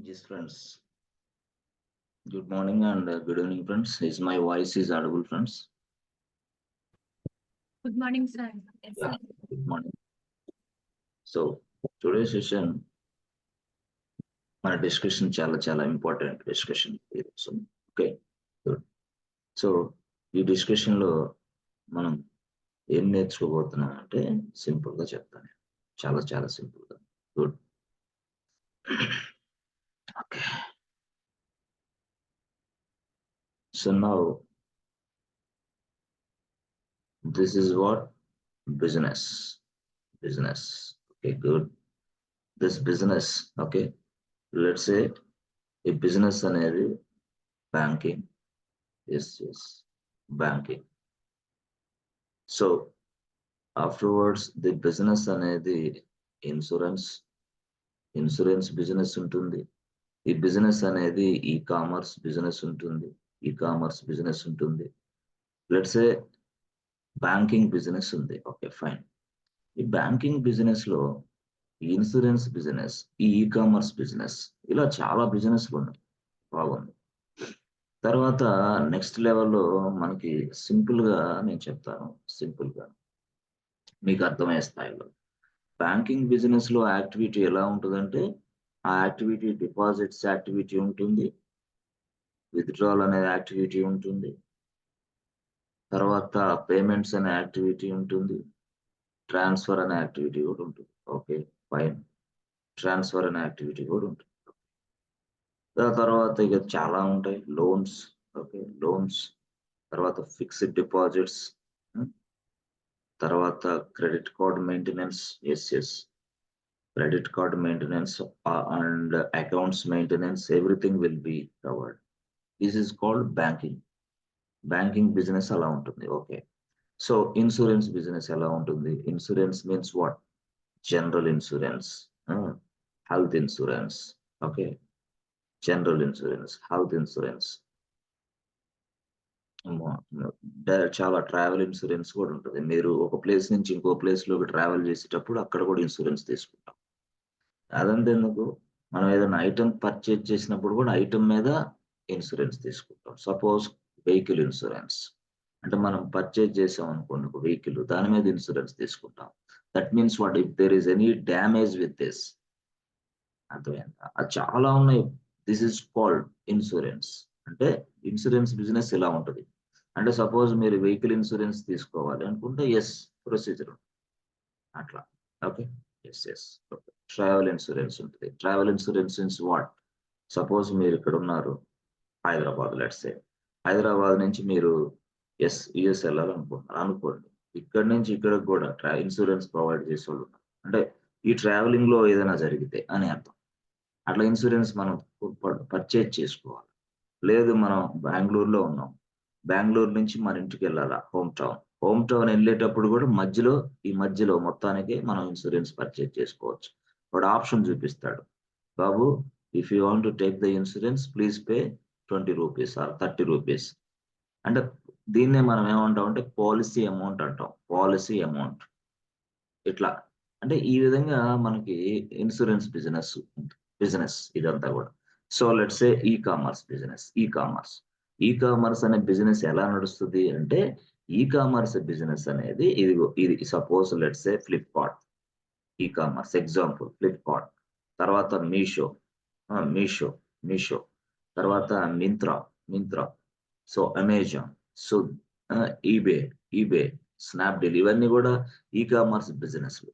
Yes, friends. Good morning and good evening, friends. Is my voice is audible, friends? Good morning, sir. Yes, Yeah. sir. Good morning. So today's session, మన discussion చాలా important discussion. Okay, good. So ఈ discussion లో మనం ఏం నేర్చుకోబోతున్నాం అంటే simple గా చెప్తాను. చాలా సింపుల్ గా. Good. Okay. So now this is what business. Okay, good. This business, okay. Let's say a business అనేది banking. Yes, banking. So afterwards the business అనేది ఇన్సూరెన్స్ బిజినెస్ ఉంటుంది. ఈ బిజినెస్ అనేది ఈ-కామర్స్ బిజినెస్ ఉంటుంది. లెట్స్ సే బ్యాంకింగ్ బిజినెస్ ఉంది. Okay, fine. ఈ banking business లో ఈ ఇన్సూరెన్స్ బిజినెస్, ఈ-కామర్స్ బిజినెస్, ఇలా చాలా బిజినెస్లు ఉన్నాయి. బాగుంది. తర్వాత నెక్స్ట్ లెవెల్లో మనకి సింపుల్ గా నేను చెప్తాను. సింపుల్ గా మీకు అర్థమయ్యే స్థాయిలో బ్యాంకింగ్ బిజినెస్ లో యాక్టివిటీ ఎలా ఉంటుందంటే, ఆ యాక్టివిటీ డిపాజిట్స్ యాక్టివిటీ ఉంటుంది, విత్డ్రాల్ అనే యాక్టివిటీ ఉంటుంది, తర్వాత పేమెంట్స్ అనే యాక్టివిటీ ఉంటుంది, ట్రాన్స్ఫర్ అనే యాక్టివిటీ కూడా ఉంటుంది. Okay, fine. ట్రాన్స్ఫర్ అనే యాక్టివిటీ కూడా ఉంటుంది. తర్వాత ఇక చాలా ఉంటాయి. లోన్స్, ఓకే, లోన్స్, తర్వాత ఫిక్స్డ్ డిపాజిట్స్, తర్వాత credit card maintenance. Yes, credit card maintenance and accounts maintenance, everything will be covered. This is called banking business అలా ఉంటుంది. ఓకే. సో ఇన్సూరెన్స్ బిజినెస్ ఎలా ఉంటుంది? Insurance means what? General insurance, health insurance. Okay, general insurance, health insurance, చాలా travel insurance కూడా ఉంటుంది. మీరు ఒక ప్లేస్ నుంచి ఇంకో ప్లేస్ లోకి ట్రావెల్ చేసేటప్పుడు అక్కడ కూడా ఇన్సూరెన్స్ తీసుకుంటాం. అదంతా ఎందుకు, మనం ఏదైనా ఐటమ్ పర్చేజ్ చేసినప్పుడు కూడా ఐటమ్ మీద ఇన్సూరెన్స్ తీసుకుంటాం. సపోజ్ వెహికల్ ఇన్సూరెన్స్ అంటే మనం పర్చేజ్ చేసాం అనుకోండి ఒక వెహికల్, దాని మీద ఇన్సూరెన్స్ తీసుకుంటాం. That means what? If there is any damage with this, అర్థమైందా? అది చాలా ఉన్నాయి. This is called insurance. అంటే ఇన్సూరెన్స్ బిజినెస్ ఇలా ఉంటుంది. అంటే సపోజ్ మీరు వెహికల్ ఇన్సూరెన్స్ తీసుకోవాలి అనుకుంటే ఎస్, ప్రొసీజర్ అట్లా. Okay, yes. ట్రావెల్ ఇన్సూరెన్స్ ఉంటుంది. Travel insurance means what? Suppose మీరు ఇక్కడ ఉన్నారు హైదరాబాద్, లెట్స్ సే హైదరాబాద్ నుంచి మీరు యుఎస్ వెళ్ళాలనుకుంటున్నారు అనుకోండి. ఇక్కడ నుంచి ఇక్కడికి కూడా ఇన్సూరెన్స్ ప్రొవైడ్ చేసే వాళ్ళు ఉన్నారు. అంటే ఈ ట్రావెలింగ్ లో ఏదైనా జరిగితే అని అర్థం. అట్లా ఇన్సూరెన్స్ మనం పర్చేజ్ చేసుకోవాలి. లేదు మనం బెంగళూరులో ఉన్నాం, బెంగళూరు నుంచి మన ఇంటికి వెళ్ళాలా హోమ్ టౌన్ వెళ్ళేటప్పుడు కూడా ఈ మధ్యలో మొత్తానికి మనం ఇన్సూరెన్స్ పర్చేజ్ చేసుకోవచ్చు. వాడు ఆప్షన్ చూపిస్తాడు, బాబు if you want to take the insurance please pay 20 rupees or 30 rupees. అంటే దీన్నే మనం ఏమంటాం అంటే పాలసీ అమౌంట్ అంటాం. పాలసీ అమౌంట్ ఇట్లా. అంటే ఈ విధంగా మనకి ఇన్సూరెన్స్ బిజినెస్ ఇదంతా కూడా. So let's say e-commerce business. E-commerce అనే బిజినెస్ ఎలా నడుస్తుంది అంటే, ఈ-కామర్స్ బిజినెస్ అనేది ఇది suppose let's say Flipkart e-commerce example, Flipkart. తర్వాత మీషో, తర్వాత Myntra, so Amazon, so eBay, Snapdeal, ఇవన్నీ కూడా ఈ-కామర్స్ బిజినెస్లు.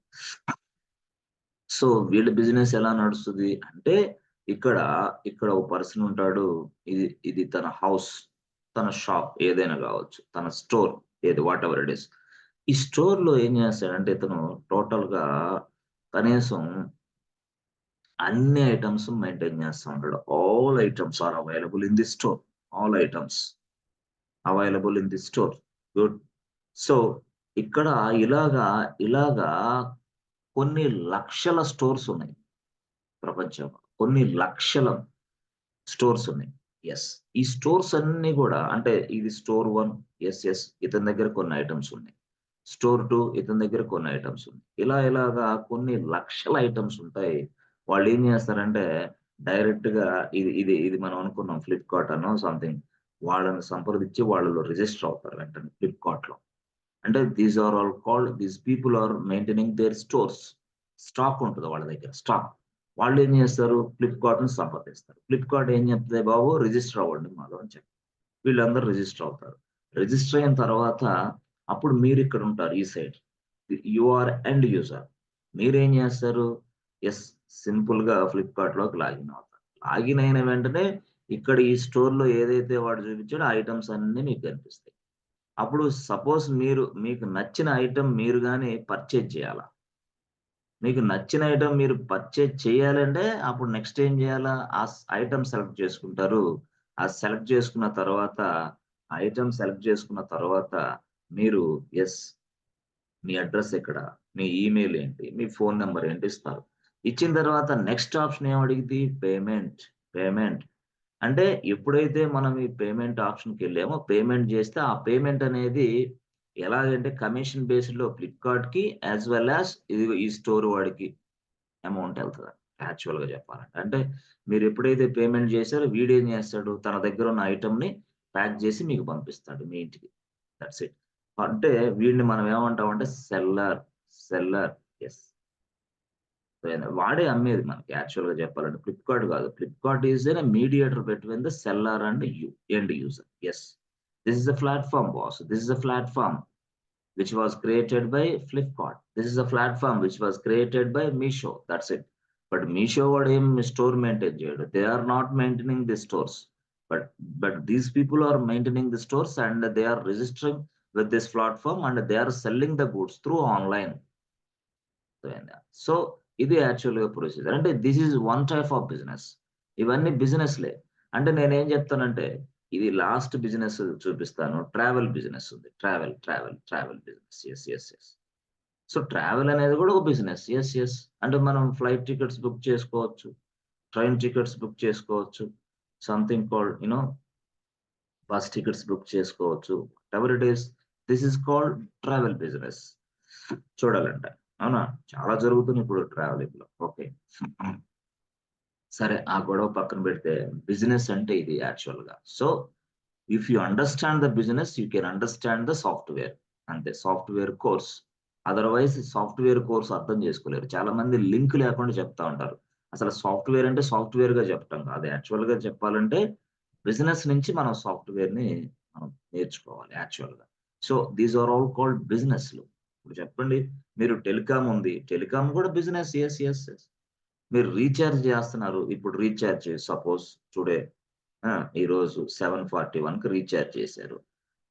సో వీళ్ళ బిజినెస్ ఎలా నడుస్తుంది అంటే, ఇక్కడ ఒక పర్సన్ ఉంటాడు. ఇది తన హౌస్, తన షాప్ ఏదైనా కావచ్చు, తన స్టోర్ ఏది వాట్ ఎవర్ ఇట్ ఇస్. ఈ స్టోర్ లో ఏం చేస్తాడంటే ఇతను టోటల్ గా కనీసం అన్ని ఐటమ్స్ మెయింటైన్ చేస్తూ ఉంటాడు. All items are available in the store. Good. So ఇక్కడ ఇలాగా కొన్ని లక్షల స్టోర్స్ ఉన్నాయి ప్రపంచంలో. కొన్ని లక్షల స్టోర్స్ ఉన్నాయి. ఎస్, ఈ స్టోర్స్ అన్ని కూడా అంటే ఇది స్టోర్ 1, ఎస్ ఇతని దగ్గర కొన్ని ఐటమ్స్ ఉన్నాయి. స్టోర్ 2 ఇతని దగ్గర కొన్ని ఐటమ్స్ ఉన్నాయి. ఇలాగా కొన్ని లక్షల ఐటమ్స్ ఉంటాయి. వాళ్ళు ఏం చేస్తారంటే డైరెక్ట్ గా ఇది మనం అనుకున్నాం ఫ్లిప్కార్ట్ అనో సంథింగ్, వాళ్ళని సంప్రదించి వాళ్ళలో రిజిస్టర్ అవుతారు వెంటనే ఫ్లిప్కార్ట్ లో. అంటే these are all called, these people are maintaining their stores. Stock ఉంటుంది వాళ్ళ దగ్గర, స్టాక్. వాళ్ళు ఏం చేస్తారు, ఫ్లిప్కార్ట్ ని సంప్రదిస్తారు. ఫ్లిప్కార్ట్ ఏం చెప్తుంది, బాబు రిజిస్టర్ అవ్వండి మాలో అని చెప్పి వీళ్ళందరూ రిజిస్టర్ అవుతారు. రిజిస్టర్ అయిన తర్వాత అప్పుడు మీరు ఇక్కడ ఉంటారు ఈ side, you are end user. మీరేం చేస్తారు, ఎస్, సింపుల్ గా ఫ్లిప్కార్ట్ లోకి లాగిన్ అవుతారు. లాగిన్ అయిన వెంటనే ఇక్కడ ఈ స్టోర్ లో ఏదైతే వాడు చూపించాడో ఐటమ్స్ అన్ని మీకు కనిపిస్తాయి. అప్పుడు సపోజ్ మీకు నచ్చిన ఐటమ్ మీరు గాని పర్చేజ్ చేయాలా, మీకు నచ్చిన ఐటమ్ మీరు పర్చేజ్ చేయాలంటే అప్పుడు నెక్స్ట్ ఏం చేయాలా, ఆ ఐటమ్ సెలెక్ట్ చేసుకుంటారు. ఆ సెలెక్ట్ చేసుకున్న తర్వాత, ఐటమ్ సెలెక్ట్ చేసుకున్న తర్వాత మీరు ఎస్, మీ అడ్రస్ ఎక్కడ, మీ ఈమెయిల్ ఏంటి, మీ ఫోన్ నెంబర్ ఏంటి ఇస్తారు. ఇచ్చిన తర్వాత నెక్స్ట్ ఆప్షన్ ఏమడిగింది, పేమెంట్. పేమెంట్ అంటే ఎప్పుడైతే మనం ఈ పేమెంట్ ఆప్షన్‌కి వెళ్ళామో, పేమెంట్ చేస్తే ఆ పేమెంట్ అనేది ఎలాగంటే కమిషన్ బేస్డ్‌లో ఫ్లిప్‌కార్ట్‌కి యాస్ వెల్ యాస్ ఇదిగో ఈ స్టోర్ వాడికి అమౌంట్ ఎళ్తది యాక్చువల్‌గా చెప్పాలంటే. అంటే మీరు ఎప్పుడైతే పేమెంట్ చేసారో వీడేం చేస్తాడు, తన దగ్గర ఉన్న ఐటెమ్‌ని ప్యాక్ చేసి మీకు పంపిస్తాడు మీ ఇంటికి. That's it. అంటే వీడిని మనం ఏమంటామంటే సెల్లర్. సెల్లర్. యెస్. వాడే అమ్మేది మనకి యాక్చువల్‌గా చెప్పాలంటే. ఫ్లిప్‌కార్ట్ కాదు. Flipkart is a mediator between the seller and end user. Yes. This is the platform boss. This is the platform which was created by Flipkart. This is a platform which was created by Meesho. That's it. But Meesho వాడు ఏం store maintain చేయడు. They are not maintaining the stores. But but these people are maintaining the stores and they are registering with this platform and they are selling the goods through online. So ఇది యాక్చువల్‌గా procedure. అంటే this is one type of business. ఇవన్నీ బిజినెస్‌లే. అంటే నేనేం చెప్తానంటే, ఇది last business చూపిస్తాను. ట్రావెల్ బిజినెస్ ఉంది. Travel business. Yes. So travel అనేది కూడా ఒక బిజినెస్. యెస్. అంటే మనం ఫ్లైట్ టికెట్స్ బుక్ చేసుకోవచ్చు. ట్రైన్ టికెట్స్ బుక్ చేసుకోవచ్చు. Something called bus tickets book చేసుకోవచ్చు. Whatever it is, this is called travel business. చూడాలంట. అవునా? చాలా జరుగుతున్నాయి ఇప్పుడు ట్రావెలింగ్‌లో. ఓకే. సరే ఆ గొడవ పక్కన పెడితే బిజినెస్ అంటే ఇది యాక్చువల్‌గా. So, if you understand the business you can understand the software. అంతే, software course. Otherwise software course అర్థం చేసుకోలేరు. చాలా మంది లింక్ లేకుండా చెప్తా ఉంటారు. అసలు సాఫ్ట్‌వేర్ అంటే సాఫ్ట్‌వేర్‌గా చెప్పటం కాదు. యాక్చువల్‌గా చెప్పాలంటే బిజినెస్ నుంచి మనం సాఫ్ట్‌వేర్‌ని మనం నేర్చుకోవాలి యాక్చువల్‌గా. So, these are all called బిజినెస్‌లు. ఇప్పుడు చెప్పండి, మీరు టెలికామ్ ఉంది. టెలికామ్ కూడా బిజినెస్. యెస్. మీరు రీచార్జ్ చేస్తున్నారు. ఇప్పుడు రీచార్జ్ సపోజ్ టుడే ఆ! ఈరోజు 7:41కి రీచార్జ్ చేశారు.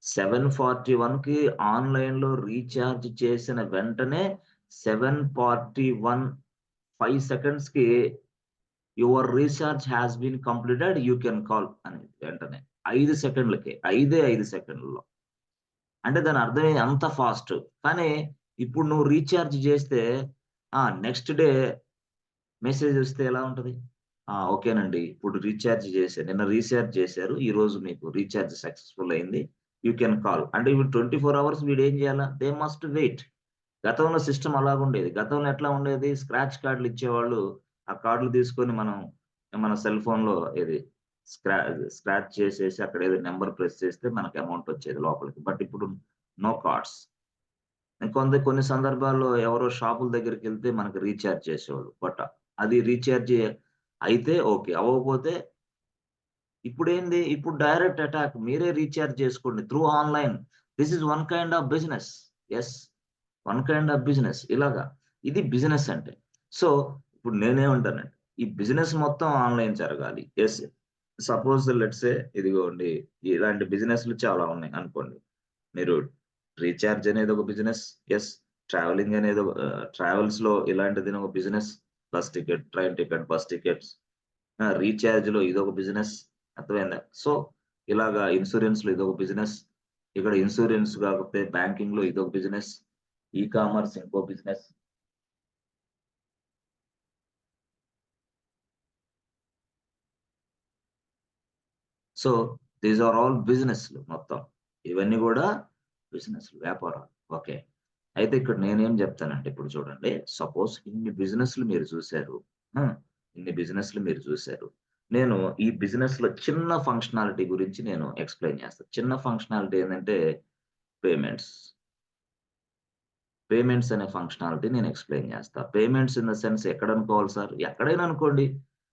7:41కి ఆన్‌లైన్‌లో రీచార్జ్ చేసిన వెంటనే 7:41 5 సెకండ్స్‌కి your recharge has been completed. You can call అని వెంటనే 5 సెకండ్లకే. 5 సెకండ్లలో. అంటే దాని అర్థం అంత ఫాస్ట్. కానీ ఇప్పుడు నువ్వు రీచార్జ్ చేస్తే నెక్స్ట్ డే మెసేజ్ వస్తే ఎలా ఉంటది? ఓకేనండి. ఇప్పుడు నిన్న రీచార్జ్ చేశారు. ఈరోజు మీకు రీచార్జ్ సక్సెస్‌ఫుల్ అయింది. You can call. అంటే ఇప్పుడు 24 అవర్స్ వీడేం చేయాలా? They must wait. గతంలో సిస్టమ్ అలాగుండేది. గతంలో ఎట్లా ఉండేది? స్క్రాచ్ కార్డ్‌లు ఇచ్చేవాళ్ళు. ఆ కార్డ్‌లు తీసుకొని మన సెల్ ఫోన్‌లో స్క్రా స్క్రాచ్ చేసేసి అక్కడ ఏదో నంబర్ ప్రెస్ చేస్తే మనకు అమౌంట్ వచ్చేది లోపలికి. బట్ ఇప్పుడు నో కార్డ్స్. కొన్ని సందర్భాల్లో ఎవరో షాపుల దగ్గరికెళ్తే మనకు రీచార్జ్ చేసేవాళ్ళు. అది రీచార్జ్ అయితే ఓకే. అవ్వకపోతే ఇప్పుడు డైరెక్ట్ అటాక్. మీరే రీచార్జ్ చేసుకోండి through online. This is one kind of business. Yes. One kind of business. ఇలాగా. ఇది బిజినెస్ అంటే. సో, ఇప్పుడు నేనేమంటానంటే, ఈ బిజినెస్ మొత్తం ఆన్‌లైన్ జరగాలి. యెస్. సపోజ్ లెట్స్ సే ఇదిగోండి, ఇలాంటి బిజినెస్‌లు చాలా ఉన్నాయి అనుకోండి. మీరు రీచార్జ్ అనేది ఒక బిజినెస్. యెస్. ట్రావెలింగ్ అనేది ట్రావెల్స్‌లో ఇలాంటిది ఒక business. Bus ticket, train ticket, bus tickets. రీచార్జ్‌లో ఇదొక బిజినెస్. అర్థమైందా? సో, ఇలాగా ఇన్స్యూరెన్స్‌లో ఇదొక బిజినెస్. ఇక్కడ ఇన్స్యూరెన్స్ కాకపోతే బ్యాంకింగ్‌లో ఇదొక బిజినెస్. ఈ కామర్స్ ఇంకో business. So, these are all బిజినెస్‌లు మొత్తం. ఇవన్నీ గూడా బిజినెస్‌లు, వ్యాపారాలు. ఓకే. అయితే ఇక్కడ నేనేం జెప్తానంటే ఇప్పుడు చూడండి. సపోజ్ ఇన్ని బిజినెస్‌లు మీరు చూసారు. ఆ! ఇన్ని బిజినెస్లు మీరు చూశారు. నేను ఈ బిజినెస్‌లో చిన్న ఫంక్షనాలిటీ గురించి నేను ఎక్స్‌ప్లెయిన్ చేస్తాను. చిన్న ఫంక్షనాలిటీ ఏందంటే పేమెంట్స్. పేమెంట్స్ అనే ఫంక్షనాలిటీ నేను ఎక్స్‌ప్లెయిన్ చేస్తా. పేమెంట్స్ ఇన్ ద సెన్స్ ఎక్కడనుకోవాలి సార్? ఎక్కడైనా అనుకోండి.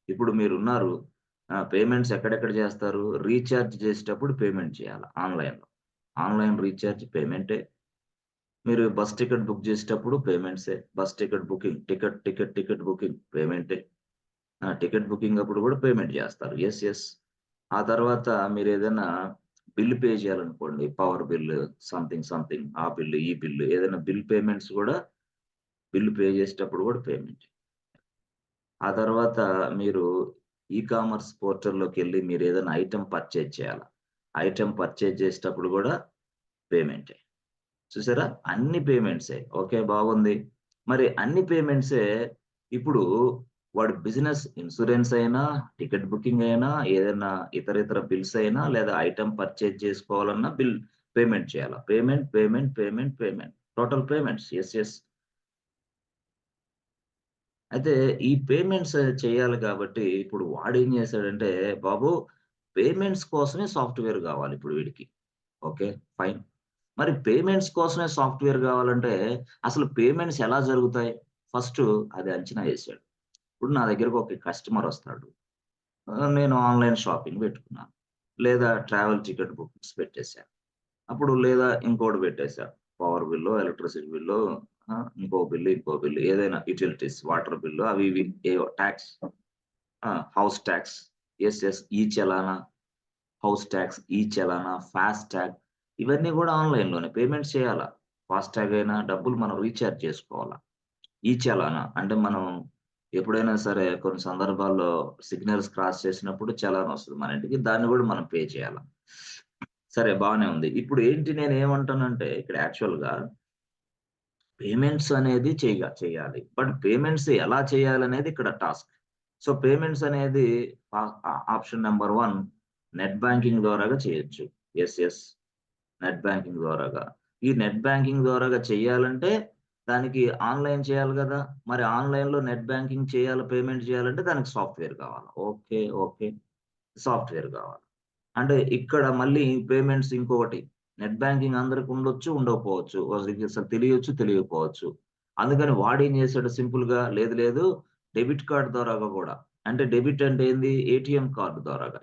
ఇప్పుడు మీరున్నారు. పేమెంట్స్ ఎక్కడెక్కడ చేస్తారు? రీచార్జ్ చేసేటప్పుడు పేమెంట్ చేయాలా ఆన్‌లైన్‌లో. ఆన్‌లైన్ రీచార్జ్ పేమెంటే. మీరు బస్ టికెట్ బుక్ చేసేటప్పుడు పేమెంట్సే. Bus ticket booking, ticket booking పేమెంటే. టికెట్ బుకింగ్ అప్పుడు కూడా పేమెంట్ చేస్తారు. యెస్. యెస్. ఆ తర్వాత మీరేదైనా బిల్ పే చేయాలనుకోండి. పవర్ బిల్ సంథింగ్ ఆ బిల్, ఈ బిల్ ఏదైనా బిల్ పేమెంట్స్ కూడా బిల్ పే చేసేటప్పుడు కూడా పేమెంట్. ఆ తర్వాత మీరు కామర్స్ పోర్టల్‌లోకెళ్ళి మీరేదైనా ఐటెమ్ పర్చేజ్ చేయాలా. ఐటెమ్ పర్చేజ్ చేసేటప్పుడు కూడా పేమెంటే. చూసారా? అన్ని పేమెంట్సే. ఓకే. బాగుంది. మరి అన్ని పేమెంట్సే ఇప్పుడు వాడు బిజినెస్ ఇన్స్యూరెన్స్ అయినా, టికెట్ బుకింగ్ అయినా, ఏదైనా ఇతరితర బిల్స్ అయినా లేదా ఐటెమ్ పర్చేజ్ చేసుకోవాలన్నా పేమెంట్ చేయాలా. Payment. Total payments. Yes. Yes. అయితే ఈ పేమెంట్స్ చేయాలి కాబట్టి ఇప్పుడు వాడేం చేశాడంటే, బాబు పేమెంట్స్ కోసమే సాఫ్ట్‌వేర్ కావాలి ఇప్పుడు వీడికి. ఓకే. ఫైన్. మరి పేమెంట్స్ కోసమే సాఫ్ట్‌వేర్ గావాలంటే, అసలు పేమెంట్స్ ఎలా జరుగుతాయి? ఫస్టు అది అంచనా ఏసాడు. ఇప్పుడు నా దగ్గరకు ఒక కస్టమరొస్తాడు. నేను ఆన్‌లైన్ షాపింగ్ పెట్టుకున్నాను. లేదా ట్రావెల్ టికెట్ బుకింగ్స్ పెట్టేసా. అప్పుడు లేదా ఇంకోటి పెట్టేసా. పవర్ బిల్లో, ఎలక్ట్రిసిటీ బిల్లో ఇంకో బిల్లు ఏదైనా యుటిలిటీస్, వాటర్ బిల్లు అవి ఇవి ఏవో talks house talks. Yes. Yes. ఈ చలానా హౌస్ టాక్స్, ఈ చలానా, ఫాస్టాగ్ ఇవన్నీ గూడా ఆన్‌లైన్‌లోనే పేమెంట్స్ చేయాలా. ఫాస్టాగ్ అయినా డబ్బులు మనం రీచార్జ్ చేసుకోవాలా. ఈ చలానా అంటే మనం ఎప్పుడైనా సరే కొన్ని సందర్భాల్లో సిగ్నల్స్ క్రాస్ చేసినప్పుడు చలాన్ వస్తది మన ఇంటికి. దాన్ని గూడా మనం పే చేయాలా. సరే బానే ఉంది. ఇప్పుడు ఏంటి నేనేమంటానంటే ఇక్కడ యాక్చువల్‌గా పేమెంట్స్ అనేది చేయాలి. బట్ పేమెంట్స్ ఎలా చేయాలనేది ఇక్కడ టాస్క్. సో, పేమెంట్స్ అనేది ఆప్షన్ నంబర్ 1 నెట్ బ్యాంకింగ్ ద్వారాగా చేయొచ్చు. యెస్. యెస్. నెట్ బ్యాంకింగ్ ద్వారాగా. ఈ నెట్ బ్యాంకింగ్ ద్వారాగా చేయాలంటే దానికి ఆన్‌లైన్ చేయాలి గదా! మరి ఆన్‌లైన్‌లో నెట్ బ్యాంకింగ్ చేయాలి, పేమెంట్ చేయాలంటే దానికి సాఫ్ట్‌వేర్ కావాలా. ఓకే. ఓకే. సాఫ్ట్‌వేర్ కావాలి. అంటే ఇక్కడ మళ్ళీ పేమెంట్స్ ఇంకొకటి. నెట్ బ్యాంకింగ్ అందరికి ఉండొచ్చు, ఉండకపోవచ్చు. వాళ్ళకి అసలు తెలియొచ్చు, తెలియకపోవచ్చు. అందుకని వాడేం చేసాడు సింపుల్‌గా లేదు డెబిట్ కార్డ్ ద్వారాగా గూడా. అంటే డెబిట్ అంటే ఏంది? ఏటీఎం కార్డ్ ద్వారాగా.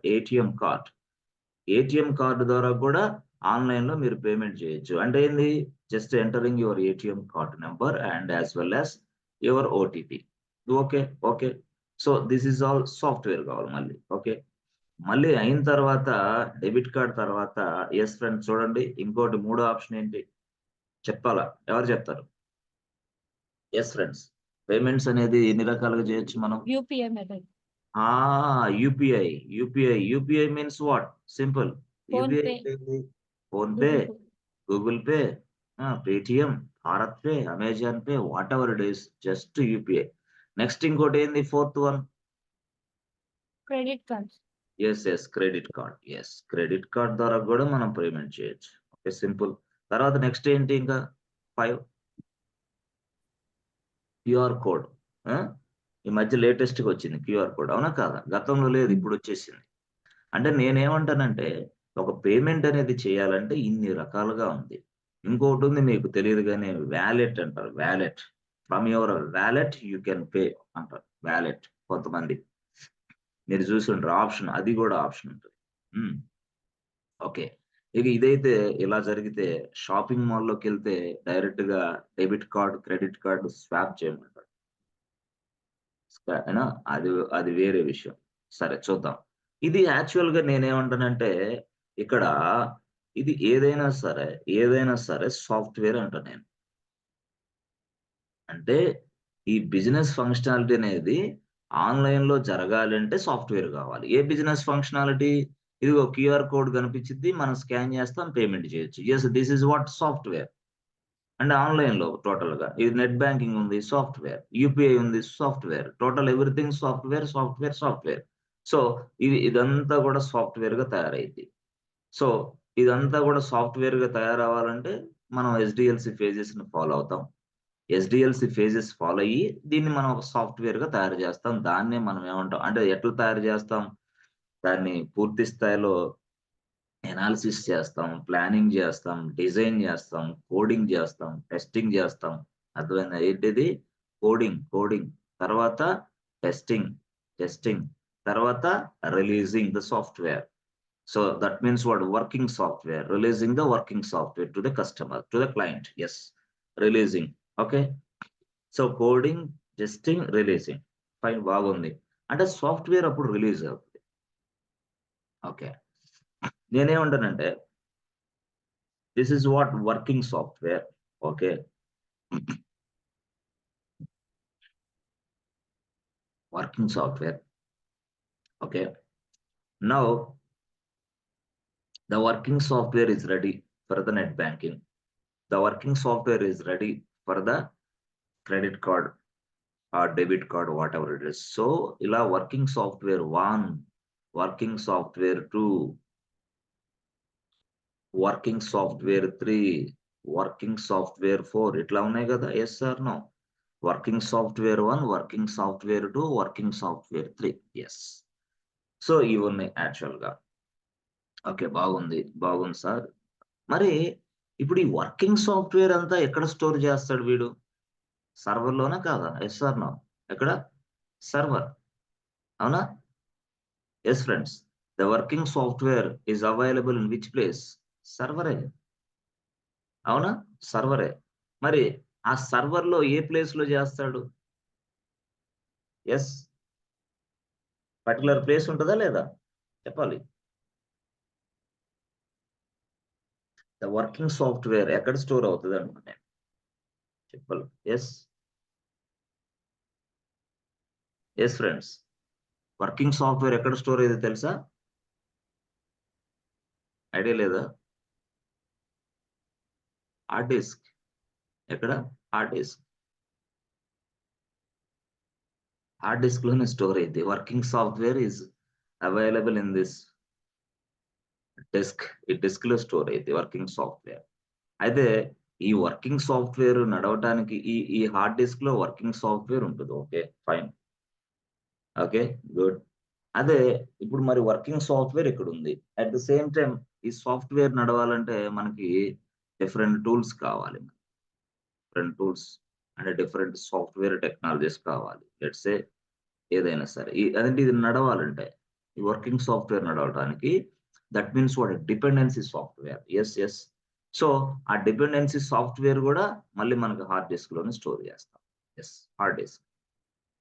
ఏటీఎం కార్డ్ ద్వారా గూడా ఆన్‌లైన్‌లో మీరు పేమెంట్ చేయొచ్చు. అంటే ఏంది? Just entering your ATM card number and as well as your OTP. Okay. Okay. So, this is all software కావాలి మళ్ళీ. ఓకే. మళ్ళీ అయిన తర్వాత డెబిట్ కార్డ్ తర్వాత యెస్ ఫ్రెండ్స్ చూడండి ఇంకోటి మూడో ఆప్షన్ ఏంటి? చెప్పాలా? ఎవరు చెప్తారు? Yes friends. పేమెంట్స్ అనేది ఎన్ని రకాలుగా చేయొచ్చు మనం? UPI method. ఆ! UPI means what? Simple. UPI PhonePe, అంటే ఏంది? PhonePe, Google Pay. Google Pay, Paytm, BharatPe, Amazon Pay whatever it is just UPI. Next ఇంకోటేంది fourth one? Credit cards. Yes. Credit card. Credit card ద్వారా గూడా మనం పేమెంట్ చేయొచ్చు. Okay. Simple. తర్వాత next ఏంటి ఇంకా 5 క్యూఆర్ కోడ్. ఆ! ఈ మధ్య లేటెస్ట్‌గా వచ్చింది క్యూఆర్ కోడ్. అవునా? కాదా? గతంలో లేదు హ్మ్. ఇప్పుడొచ్చేసింది. అంటే నేనేమంటానంటే ఒక పేమెంట్ అనేది చేయాలంటే ఇన్ని రకాలుగా ఉంది. ఇంకోటుంది మీకు తెలీదు గానీ వాలెట్ అంటారు. Wallet. From your wallet you can pay అంటారు. వాలెట్ కొంతమంది. మీరు చూసుంటారు ఆప్షన్ అది గూడా ఆప్షన్ ఉంటది. హ్మ్. ఓకే. ఇక ఇదైతే ఇలా జరిగితే షాపింగ్ మాల్‌లోకెళ్తే డైరెక్ట్‌గా debit card, credit card swap చేయమంటాడు. అయినా అది అది వేరే విషయం. సరే చూద్దాం. ఇది యాక్చువల్‌గా నేనేమంటానంటే ఇక్కడ ఇది ఏదైనా సరే సాఫ్ట్‌వేర్ అంటా నేను. అంటే ఈ బిజినెస్ ఫంక్షనాలిటీ అనేది ఆన్‌లైన్‌లో జరగాలంటే సాఫ్ట్‌వేర్ గావాలి. ఏ బిజినెస్ ఫంక్షనాలిటీ? ఇదిగో క్యూఆర్ కోడ్ కనిపించిద్ది. మనం స్కాన్ చేస్తాం పేమెంట్ చేయొచ్చు. Yes this is what software. అంటే ఆన్‌లైన్‌లో టోటల్‌గా. ఇది నెట్ బ్యాంకింగ్ ఉంది సాఫ్ట్‌వేర్. యూపీఐ ఉంది software. Total everything software. So, ఇదంతా కూడా సాఫ్ట్‌వేర్‌గా తయారైద్ది. సో, ఇదంతా కూడా సాఫ్ట్‌వేర్‌గా తయారవ్వాలంటే మనం ఎస్‌డిఎల్‌సి ఫేజెస్‌ని ఫాలో అవుతాం. ఎస్డిఎల్సి ఫేజెస్ ఫాలో అయ్యి దీన్ని మనం ఒక సాఫ్ట్వేర్ గా తయారు చేస్తాం. దాన్నే మనం ఏమంటాం అంటే ఎట్లా తయారు చేస్తాం? దాన్ని పూర్తి స్థాయిలో ఎనాలిసిస్ చేస్తాం, ప్లానింగ్ చేస్తాం, డిజైన్ చేస్తాం, కోడింగ్ చేస్తాం, టెస్టింగ్ చేస్తాం. అర్థమైందా? ఏంటిది? కోడింగ్. తర్వాత టెస్టింగ్. తర్వాత releasing the software. So that means what? Working software, releasing the working software to the customer, to the client. Yes, releasing. Okay. So coding, testing, releasing. Fine, బాగుంది. అంటే software అప్పుడు release అవుతుంది. Okay. నేనేమంటానంటే this is what working software. Okay. Working software. Okay. Now the working software is ready for the net banking. The working software is ready for the credit card or debit card, whatever it is. So ఇలా working software 1, working software 2, working software 3, working software 4 ఇట్లా ఉన్నాయి కదా. Yes sir no? Working software 1, working software 2, working software 3. Yes. So ఇవి ఉన్నాయి actual గా. Okay, బాగుంది sir. మరి ఇప్పుడు ఈ వర్కింగ్ సాఫ్ట్వేర్ అంతా ఎక్కడ స్టోర్ చేస్తాడు వీడు? సర్వర్ లోనా కాదా? Yes sir no? ఎక్కడ? సర్వర్. అవునా? Yes friends. The working software is available in which place? సర్వరే. అవునా? సర్వరే. మరి ఆ సర్వర్ లో ఏ ప్లేస్ లో చేస్తాడు? ఎస్, పర్టికులర్ ప్లేస్ ఉంటుందా లేదా? చెప్పాలి. ద వర్కింగ్ సాఫ్ట్వేర్ ఎక్కడ స్టోర్ అవుతుంది అనుకున్నాను. చెప్పాలి. Yes friends. వర్కింగ్ సాఫ్ట్వేర్ ఎక్కడ స్టోర్ అయ్యేది తెలుసా? ఐడియా లేదా? Hard disk. ఎక్కడ? హార్డ్ డిస్క్ లోనే స్టోర్ అయింది. Working software is available in this disk. ఈ డిస్క్ లో స్టోర్ అయింది వర్కింగ్ సాఫ్ట్వేర్. అయితే ఈ వర్కింగ్ సాఫ్ట్వేర్ నడవటానికి ఈ హార్డ్ డిస్క్ లో వర్కింగ్ సాఫ్ట్వేర్ ఉంటుంది. Okay, fine. Okay, good. అదే ఇప్పుడు మరి వర్కింగ్ సాఫ్ట్వేర్ ఇక్కడ ఉంది. అట్ ద సేమ్ టైం ఈ సాఫ్ట్వేర్ నడవాలంటే మనకి డిఫరెంట్ టూల్స్ కావాలి. డిఫరెంట్ టూల్స్ అంటే డిఫరెంట్ సాఫ్ట్వేర్ టెక్నాలజీస్ కావాలి. లెట్స్ సే ఏదైనా సరే అదంటే ఇది నడవాలంటే ఈ వర్కింగ్ సాఫ్ట్వేర్ నడవడానికి that means what? Dependency software. Yes. So ఆ డిపెండెన్సీ సాఫ్ట్వేర్ కూడా మళ్ళీ మనకి హార్డ్ డిస్క్ లోనే స్టోర్ చేస్తాం. Yes, hard disk.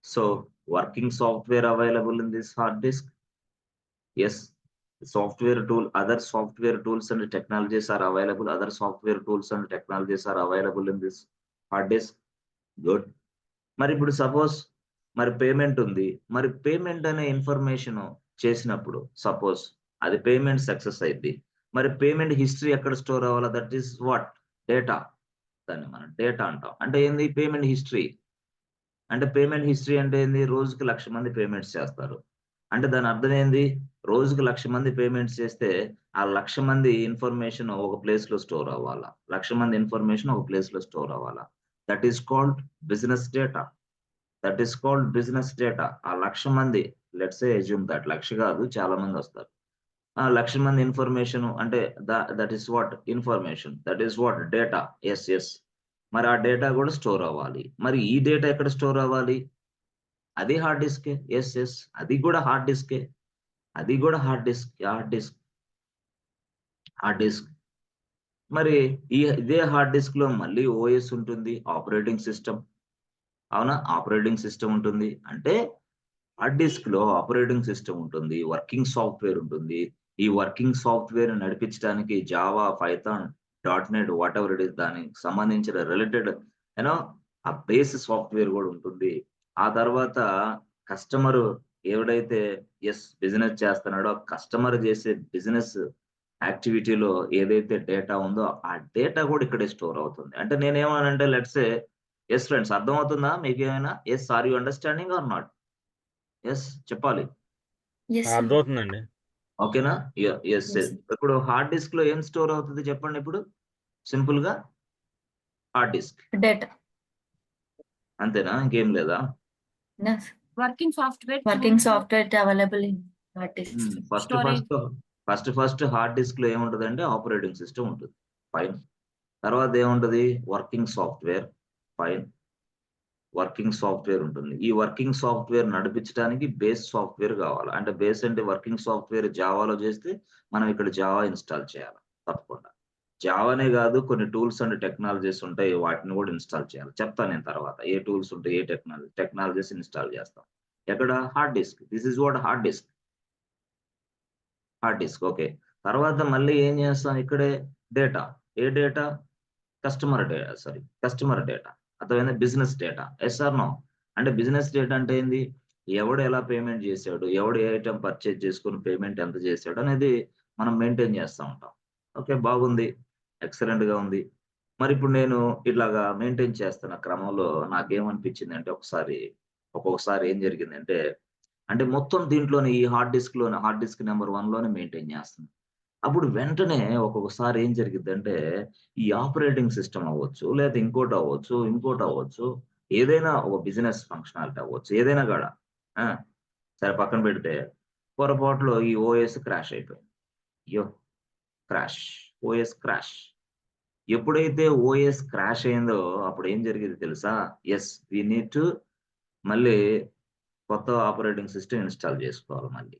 So working software available in this hard disk. Yes, software tool, other software tools and technologies are available. Other software tools and technologies are available in this hard disk. Good. మరి ఇప్పుడు suppose మరి payment ఉంది. మరి payment అనే information చేసినప్పుడు suppose అది payment success అయింది. మరి పేమెంట్ హిస్టరీ ఎక్కడ స్టోర్ అవ్వాలా? That is what? డేటా. దాన్ని మనం డేటా అంటాం. అంటే ఏంది పేమెంట్ హిస్టరీ? అంటే పేమెంట్ హిస్టరీ అంటే ఏంది? రోజుకి 1,00,000 మంది పేమెంట్స్ చేస్తారు. అంటే దాని అర్థం ఏంది? రోజుకి 1,00,000 మంది పేమెంట్స్ చేస్తే ఆ 1,00,000 మంది ఇన్ఫర్మేషన్ ఒక ప్లేస్ లో స్టోర్ అవ్వాలా. 1,00,000 మంది ఇన్ఫర్మేషన్ ఒక ప్లేస్ లో స్టోర్ అవ్వాలా. That is called business data. ఆ 1,00,000 మంది, లెట్స్ సే అజ్యూమ్ దట్ 1,00,000 కాదు, చాలా మంది వస్తారు. ఆ 1,00,000 మంది ఇన్ఫర్మేషన్ అంటే that is what? Information. That is what? Data. Yes. మరి ఆ డేటా కూడా స్టోర్ అవ్వాలి. మరి ఈ డేటా ఎక్కడ స్టోర్ అవ్వాలి? అది హార్డ్ డిస్కే. ఎస్. అది కూడా హార్డ్ డిస్కే. Hard disk. మరి ఇదే హార్డ్ డిస్క్ లో మళ్ళీ ఓఎస్ ఉంటుంది, ఆపరేటింగ్ సిస్టమ్. అవునా? ఆపరేటింగ్ సిస్టమ్ ఉంటుంది. అంటే హార్డ్ డిస్క్ లో ఆపరేటింగ్ సిస్టమ్ ఉంటుంది, వర్కింగ్ సాఫ్ట్వేర్ ఉంటుంది. ఈ వర్కింగ్ సాఫ్ట్వేర్ నడిపించడానికి Java, Python, .NET what ever it is దానికి సంబంధించిన రిలేటెడ్ యూనో ఆ బేస్ సాఫ్ట్వేర్ కూడా ఉంటుంది. ఆ తర్వాత కస్టమర్ ఎవడైతే బిజినెస్ చేస్తున్నాడో కస్టమర్ చేసే బిజినెస్ యాక్టివిటీలో ఏదైతే డేటా ఉందో ఆ డేటా కూడా ఇక్కడే స్టోర్ అవుతుంది. అంటే నేనేమనంటే లెట్స్ సే ఎస్ ఫ్రెండ్స్, అర్థమవుతుందా మీకేమైనా? Yes, are you understanding or not? Yes చెప్పాలి. అర్థమవుతుందండి. ఓకేనా? ఎస్. ఇప్పుడు హార్డ్ డిస్క్ లో ఏం స్టోర్ అవుతుంది చెప్పండి ఇప్పుడు సింపుల్ గా? Hard disk data. అంతేనా? ఇంకేం లేదా? Working software available in hard disk. Storage. First hard disk లో ఏముంటదంటే ఆపరేటింగ్ సిస్టమ్ ఉంటుంది. ఫైన్. తర్వాత ఏముంటది? Working software. Fine. Working software ఉంటుంది. ఈ వర్కింగ్ సాఫ్ట్వేర్ నడిపించడానికి బేస్ సాఫ్ట్వేర్ కావాలి. అంటే బేస్ అంటే వర్కింగ్ సాఫ్ట్వేర్ జావాలో చేస్తే మనం ఇక్కడ జావా ఇన్స్టాల్ చేయాలి తప్పకుండా. జావానే కాదు, కొన్ని టూల్స్ అండ్ టెక్నాలజీస్ ఉంటాయి, వాటిని కూడా ఇన్స్టాల్ చేయాలి. చెప్తాను నేను తర్వాత ఏ టూల్స్ ఉంటాయి, ఏ టెక్నాలజీస్ ఇన్స్టాల్ చేస్తాం. ఎక్కడ? Hard disk. This is what hard disk. Hard disk. Okay. తర్వాత మళ్ళీ ఏం చేస్తాం ఇక్కడే? డేటా. ఏ డేటా? Customer data. అర్థమైందా? Business data. Yes or no? అంటే బిజినెస్ డేటా అంటే ఏంది? ఎవడు ఎలా పేమెంట్ చేశాడు, ఎవడు ఏ ఐటమ్ పర్చేజ్ చేసుకుని పేమెంట్ ఎంత చేశాడు అనేది మనం మెయింటైన్ చేస్తూ ఉంటాం. ఓకే, బాగుంది, ఎక్సలెంట్ గా ఉంది. మరి ఇప్పుడు నేను ఇట్లాగా మెయింటైన్ చేస్తున్న క్రమంలో నాకేమనిపించింది అంటే ఒక్కొక్కసారి ఏం జరిగిందంటే, అంటే మొత్తం దీంట్లోనే ఈ హార్డ్ డిస్క్ నెంబర్ 1 లోనే మెయింటైన్ చేస్తున్నాను. అప్పుడు వెంటనే ఒక్కొక్కసారి ఏం జరిగిద్దంటే, ఈ ఆపరేటింగ్ సిస్టమ్ అవ్వచ్చు, లేదా ఇంకోటి అవ్వచ్చు, ఏదైనా ఒక బిజినెస్ ఫంక్షనాలిటీ అవ్వచ్చు, ఏదైనా కూడా. సరే పక్కన పెడితే పొరపాటులో ఈ ఓఎస్ క్రాష్ అయిపోయింది. అయ్యో! OS crash. ఎప్పుడైతే ఓఎస్ క్రాష్ అయిందో అప్పుడు ఏం జరిగింది తెలుసా? యెస్, వి నీడ్ టు మళ్ళీ కొత్త ఆపరేటింగ్ సిస్టమ్ ఇన్స్టాల్ చేసుకోవాలి మళ్ళీ.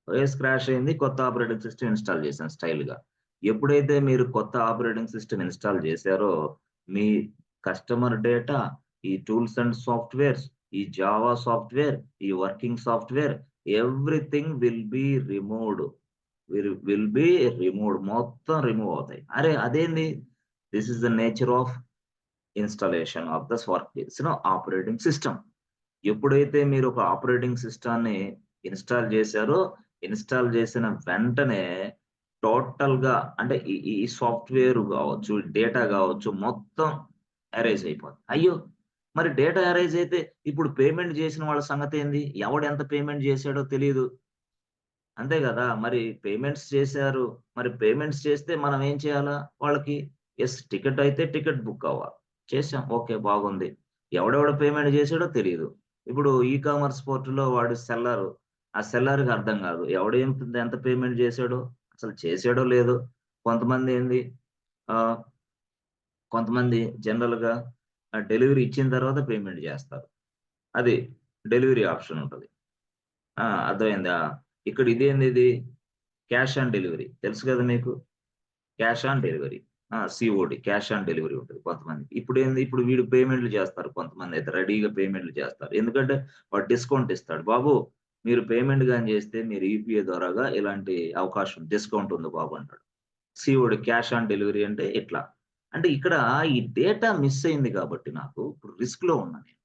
ఓఎస్ క్రాష్ అయింది, కొత్త ఆపరేటింగ్ సిస్టమ్ ఇన్స్టాల్ చేశాను స్టైల్‌గా. ఎప్పుడైతే మీరు కొత్త ఆపరేటింగ్ సిస్టమ్ ఇన్స్టాల్ చేశారో, మీ కస్టమర్ డేటా, ఈ టూల్స్ అండ్ సాఫ్ట్‌వేర్స్, ఈ జావా సాఫ్ట్‌వేర్, ఈ working software, everything will be removed. మొత్తం రిమూవ్ అవుతాయి. అరే అదేంది? This is the nature of installation of the operating system. ఎప్పుడైతే మీరు ఒక ఆపరేటింగ్ సిస్టాన్ని ఇన్స్టాల్ చేశారో, ఇన్స్టాల్ చేసిన వెంటనే టోటల్‌గా అంటే ఈ సాఫ్ట్‌వేర్ కావచ్చు, డేటా కావచ్చు, మొత్తం ఎరేజ్ అయిపోద్ది. అయ్యో! మరి డేటా ఎరేజ్ అయితే ఇప్పుడు పేమెంట్ చేసిన వాళ్ళ సంగతి ఏంది? ఎవడు ఎంత పేమెంట్ చేశాడో తెలీదు. అంతే కదా! మరి పేమెంట్స్ చేశారు. మరి పేమెంట్స్ చేస్తే మనం ఏం చేయాలా? వాళ్ళకి టికెట్ అయితే టికెట్ బుక్ అవ్వాలి. చేశాం. ఓకే, బాగుంది. ఎవడెవడు పేమెంట్ చేశాడో తెలీదు. ఇప్పుడు ఈ కామర్స్ పోర్టల్‌లో వాడు సెల్లరు. ఆ సెల్లర్‌కి అర్థం కాదు. ఎంత పేమెంట్ చేశాడో, అసలు చేశాడో లేదో. కొంతమంది ఏంది ఆహ్, కొంతమంది జనరల్‌గా డెలివరీ ఇచ్చిన తర్వాత పేమెంట్ చేస్తారు. అది డెలివరీ ఆప్షన్ ఉంటది. అర్థమైందా? ఇక్కడ ఇదేందిది? Cash on delivery. తెలుసు కదా మీకు? Cash on delivery. COD cash on delivery ఉంటది కొంతమందికి. ఇప్పుడు వీడు పేమెంట్‌లు చేస్తారు, కొంతమందయితే రెడీగా పేమెంట్‌లు చేస్తారు. ఎందుకంటే వాడు డిస్కౌంట్ ఇస్తాడు. బాబు మీరు పేమెంట్ గాని చేస్తే మీరు యూపీఐ ద్వారాగా ఇలాంటి అవకాశం డిస్కౌంట్ ఉంది బాబు అంటాడు. సీఓడీ క్యాష్ ఆన్ డెలివరీ అంటే ఇట్లా. అంటే ఇక్కడ ఈ డేటా మిస్ అయింది కాబట్టి నాకు ఇప్పుడు రిస్క్‌లో ఉన్నా నేను.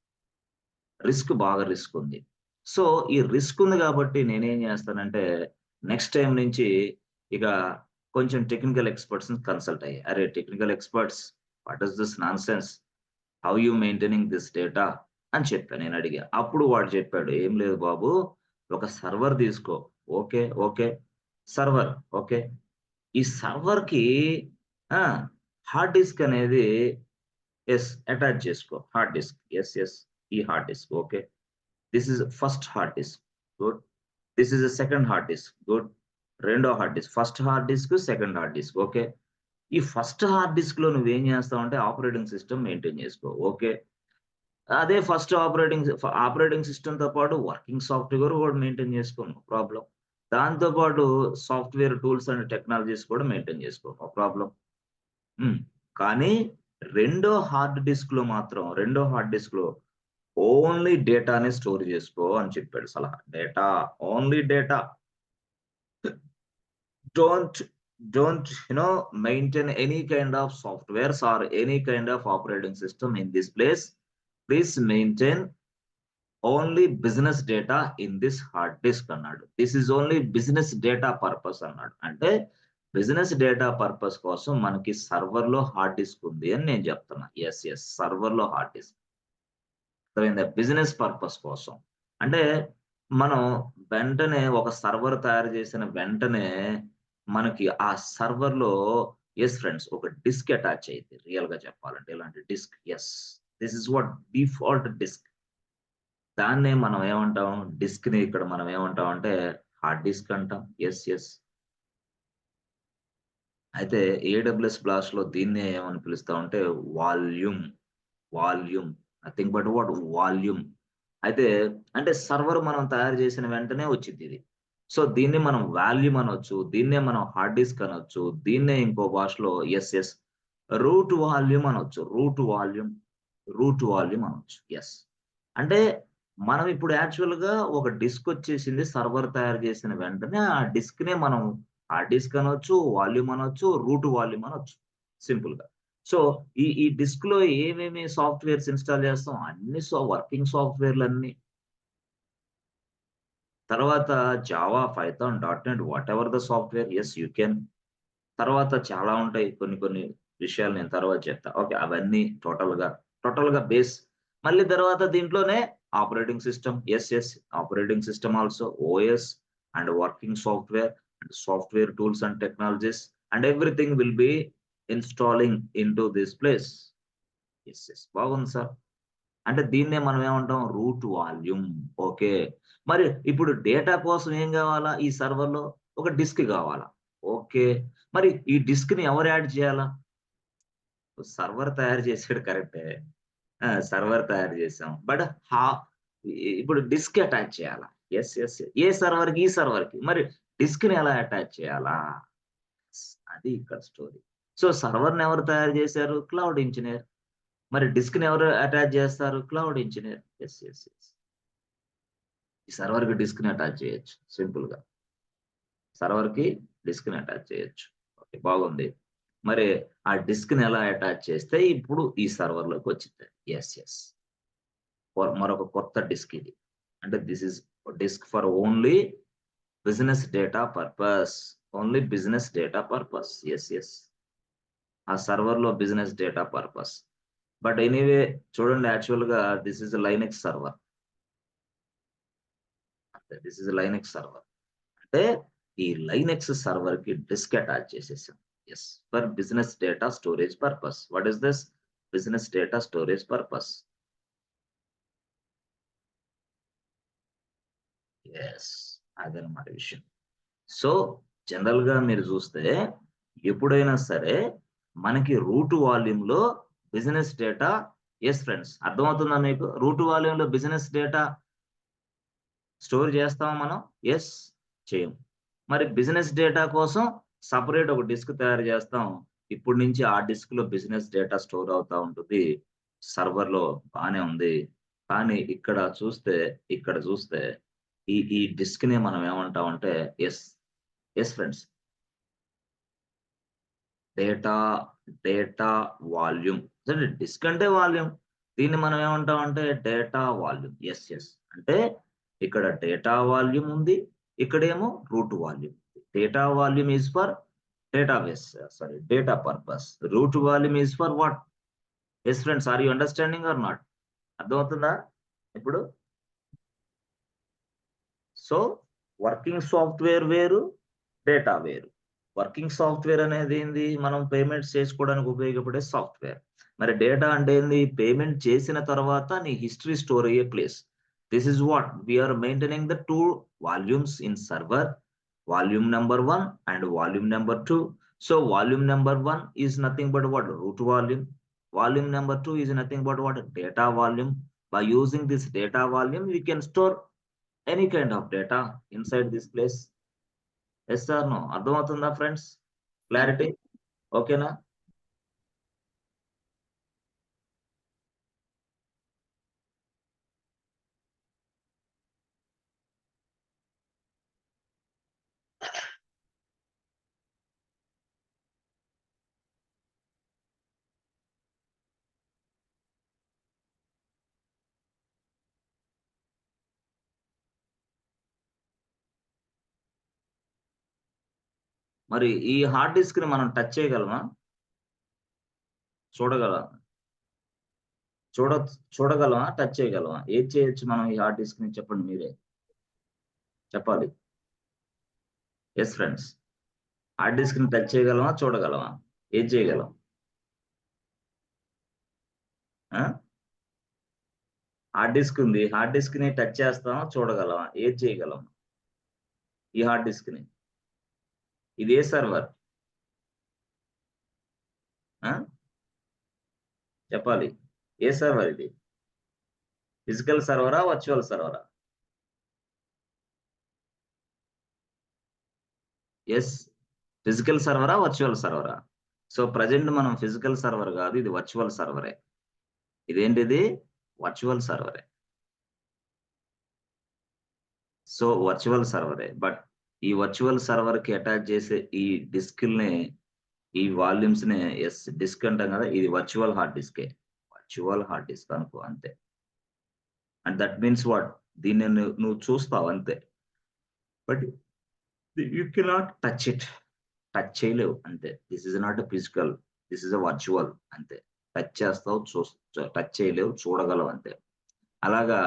బాగా రిస్క్ ఉంది. సో, ఈ రిస్క్ ఉంది కాబట్టి నేనేం చేస్తానంటే, నెక్స్ట్ టైమ్ నుంచి ఇక కొంచెం టెక్నికల్ ఎక్స్‌పర్ట్స్‌ని కన్సల్ట్ అయ్యా. అరే technical experts, what is this nonsense? How you maintaining this data అని చెప్పా, నేను అడిగా. అప్పుడు వాడు చెప్పాడు, "ఏం లేదు బాబు, ఒక సర్వర్ తీసుకో." ఓకే. ఓకే. సర్వర్. ఓకే. ఈ సర్వర్‌కి ఆ! హార్డ్ డిస్క్ అనేది అటాచ్ చేసుకో. Hard disk. ఈ hard disk. Okay. This is first hard disk. Good. This is second hard disk. Good. రెండో hard disk. First hard disk, second hard disk. Okay. ఈ first hard డిస్క్‌లో నువ్వేం చేస్తావంటే operating system maintain చేసుకో. ఓకే. అదే first operating సిస్టమ్‌తో పాటు వర్కింగ్ సాఫ్ట్‌వేర్ కూడా మెయింటైన్ చేసుకో. No problem. దాంతో పాటు సాఫ్ట్‌వేర్ టూల్స్ అండ్ టెక్నాలజీస్ కూడా మెయింటైన్ చేసుకో. No problem. కానీ రెండో హార్డ్ డిస్క్‌లో ఓన్లీ డేటానే స్టోర్ చేసుకో అని చెప్పాడు సలహా. Only data. Don't maintain any kind of softwares or any kind of operating system in this place. Please maintain only business data in this hard disk అన్నాడు. This is only business data purpose అన్నాడు. అంటే business data purpose కోసం మనకి సర్వర్‌లో hard disk ఉంది అని నేను చెప్తున్నా. సర్వర్‌లో hard disk. అర్థమైందా? బిజినెస్ పర్పస్ కోసం. అంటే మనం వెంటనే ఒక సర్వర్ తయారు చేసిన వెంటనే మనకి ఆ సర్వర్‌లో ఫ్రెండ్స్ ఒక డిస్క్ అటాచ్ అయ్యిద్ది. రియల్‌గా చెప్పాలంటే ఇలాంటి disk. This is what default disk. దాన్నే మనం ఏమంటాం, డిస్క్ ని ఇక్కడ మనం ఏమంటాం అంటే హార్డ్ డిస్క్ అంటాం. ఎస్. అయితే ఏడబ్ల్యూఎస్ బ్లాస్ట్ లో దీన్నే ఏమని పిలుస్తామంటే volume nothing but what volume. అయితే అంటే సర్వర్ మనం తయారు చేసిన వెంటనే వచ్చింది ఇది. సో దీన్ని మనం వాల్యూమ్ అనొచ్చు, దీన్నే మనం హార్డ్ డిస్క్ అనొచ్చు, దీన్నే ఇంకో భాషలో ఎస్ రూట్ వాల్యూమ్ అనొచ్చు. రూట్ వాల్యూమ్ అనొచ్చు. ఎస్ అంటే మనం ఇప్పుడు యాక్చువల్ గా ఒక డిస్క్ వచ్చేసింది సర్వర్ తయారు చేసిన వెంటనే ఆ డిస్క్ నే మనం హార్డ్ డిస్క్ అనొచ్చు, వాల్యూమ్ అనొచ్చు, రూట్ వాల్యూమ్ అనొచ్చు సింపుల్ గా. సో ఈ డిస్క్ లో ఏమేమి సాఫ్ట్వేర్స్ ఇన్స్టాల్ చేస్తాం, అన్ని వర్కింగ్ సాఫ్ట్వేర్లు అన్ని. తర్వాత Java, Python, .NET whatever the software, yes you can. తర్వాత చాలా ఉంటాయి, కొన్ని విషయాలు నేను తర్వాత చెప్తా. ఓకే, అవన్నీ టోటల్ గా బేస్. మళ్ళీ తర్వాత దీంట్లోనే operating system, yes operating system also, OS and working software and software tools and technologies and everything will be installing in to this place. Yes బాగుంది సార్. అంటే దీన్నే మనం ఏమంటాం, రూట్ వాల్యూమ్. ఓకే, మరి ఇప్పుడు డేటా కోసం ఏం కావాలా, ఈ సర్వర్ లో ఒక డిస్క్ కావాలా. ఓకే, మరి ఈ డిస్క్ ని ఎవరు యాడ్ చేయాలా, సర్వర్ తయారు చేసాడు కరెక్టే. సర్వర్ తయారు చేసాం, బట్ ఇప్పుడు డిస్క్ అటాచ్ చేయాలా. ఎస్ ఏ సర్వర్ కి, ఈ సర్వర్ కి. మరి డిస్క్ ని ఎలా అటాచ్ చేయాలా, అది ఇక్కడ స్టోరీ. సో సర్వర్ ని ఎవరు తయారు చేశారు, క్లౌడ్ ఇంజనీర్. మరి డిస్క్ ని ఎవరు అటాచ్ చేస్తారు, క్లౌడ్ ఇంజనీర్. ఎస్ ఈ సర్వర్ కి డిస్క్ ని అటాచ్ చేయొచ్చు సింపుల్ గా, సర్వర్ కి డిస్క్ ని అటాచ్ చేయొచ్చు. ఓకే బాగుంది. మరి ఆ డిస్క్ ని ఎలా అటాచ్ చేస్తే ఇప్పుడు ఈ సర్వర్ లోకి వచ్చింది. ఎస్ మరొక కొత్త డిస్క్ ఇది. అంటే this is disk for only business data purpose. Yes ఆ సర్వర్ లో business data purpose. But anyway చూడండి, యాక్చువల్ గా దిస్ ఇస్ లైనెక్స్ సర్వర్. అంటే ఈ లైనెక్స్ సర్వర్ కి డిస్క్ అటాచ్ చేసేసాం. Yes for business data storage purpose. What is this, business data storage purpose. Yes అదనమాట విషయం. సో జనరల్ గా మీరు చూస్తే ఎప్పుడైనా సరే మనకి రూట్ వాల్యూమ్ లో బిజినెస్ డేటా, ఎస్ ఫ్రెండ్స్ అర్థమవుతుందా మీకు, రూట్ వాల్యూమ్ లో బిజినెస్ డేటా స్టోర్ చేస్తామా మనం, ఎస్ చేయం. మరి బిజినెస్ డేటా కోసం సపరేట్ ఒక డిస్క్ తయారు చేస్తాం. ఇప్పటి నుంచి ఆ డిస్క్ లో బిజినెస్ డేటా స్టోర్ అవుతా ఉంటుంది సర్వర్ లో, బానే ఉంది. కానీ ఇక్కడ చూస్తే ఈ డిస్క్ ని మనం ఏమంటాం అంటే yes friends data volume. Disk అంటే వాల్యూమ్, దీన్ని మనం ఏమంటాం అంటే డేటా వాల్యూమ్. ఎస్ అంటే ఇక్కడ డేటా వాల్యూమ్ ఉంది, ఇక్కడేమో root volume. Data volume is for data purpose. Root volume is for what. Yes friends, are you understanding or not, అర్థమవుతుందా ఇప్పుడు. సో వర్కింగ్ సాఫ్ట్వేర్ వేరు, డేటా వేరు. వర్కింగ్ సాఫ్ట్వేర్ అనేది ఏంది, మనం పేమెంట్స్ చేసుకోవడానికి ఉపయోగపడే సాఫ్ట్వేర్. మరి డేటా అంటే ఏంది, పేమెంట్ చేసిన తర్వాత నీ హిస్టరీ స్టోర్ అయ్యే place. This is what we are maintaining the two volumes in server, volume number 1 and volume number 2. So volume number 1 is nothing but what, root volume. Volume number 2 is nothing but what, data volume. By using this data volume, we can store any kind of data inside this place. Yes or no, అర్థమవుతుందా friends, clarity ఓకేనా. మరి ఈ hard disk ని మనం touch చేయగలమా, చూడగలమా, touch చేయగలమా, ఏది చేయొచ్చు మనం ఈ హార్డ్ డిస్క్ ని, చెప్పండి మీరే చెప్పాలి. ఎస్ ఫ్రెండ్స్, హార్డ్ డిస్క్ ని టచ్ చేయగలమా, చూడగలమా, ఏది చేయగలం, హార్డ్ డిస్క్ ఉంది, హార్డ్ డిస్క్ ని టచ్ చేస్తాం, చూడగలం, ఏది చేయగలం ఈ హార్డ్ డిస్క్ ని? ఇది ఏ సర్వర్? చెప్పాలి, ఏ సర్వర్ ఇది? ఫిజికల్ సర్వరా, వర్చువల్ సర్వరా? ఎస్, ఫిజికల్ సర్వరా, వర్చువల్ సర్వరా? సో ప్రజెంట్ మనం ఫిజికల్ సర్వర్ కాదు, ఇది వర్చువల్ సర్వరే. ఇదేంటిది? వర్చువల్ సర్వరే. సో వర్చువల్ సర్వరే. బట్ ఈ వర్చువల్ సర్వర్ కి అటాచ్ చేసే ఈ డిస్క్ని, ఈ వాల్యూమ్స్ ని ఎస్ డిస్క్ అంటాం కదా, ఇది వర్చువల్ హార్డ్ డిస్కే. వర్చువల్ హార్డ్ డిస్క్ అనుకో, అంతే. And that means what? దీన్ని నువ్వు చూస్తావు అంతే, but you cannot touch it. Touch చేయలేవు అంతే. This is not a physical, this is a virtual అంతే. టచ్ చేస్తావు, టచ్ చేయలేవు, చూడగలవు అంతే. అలాగా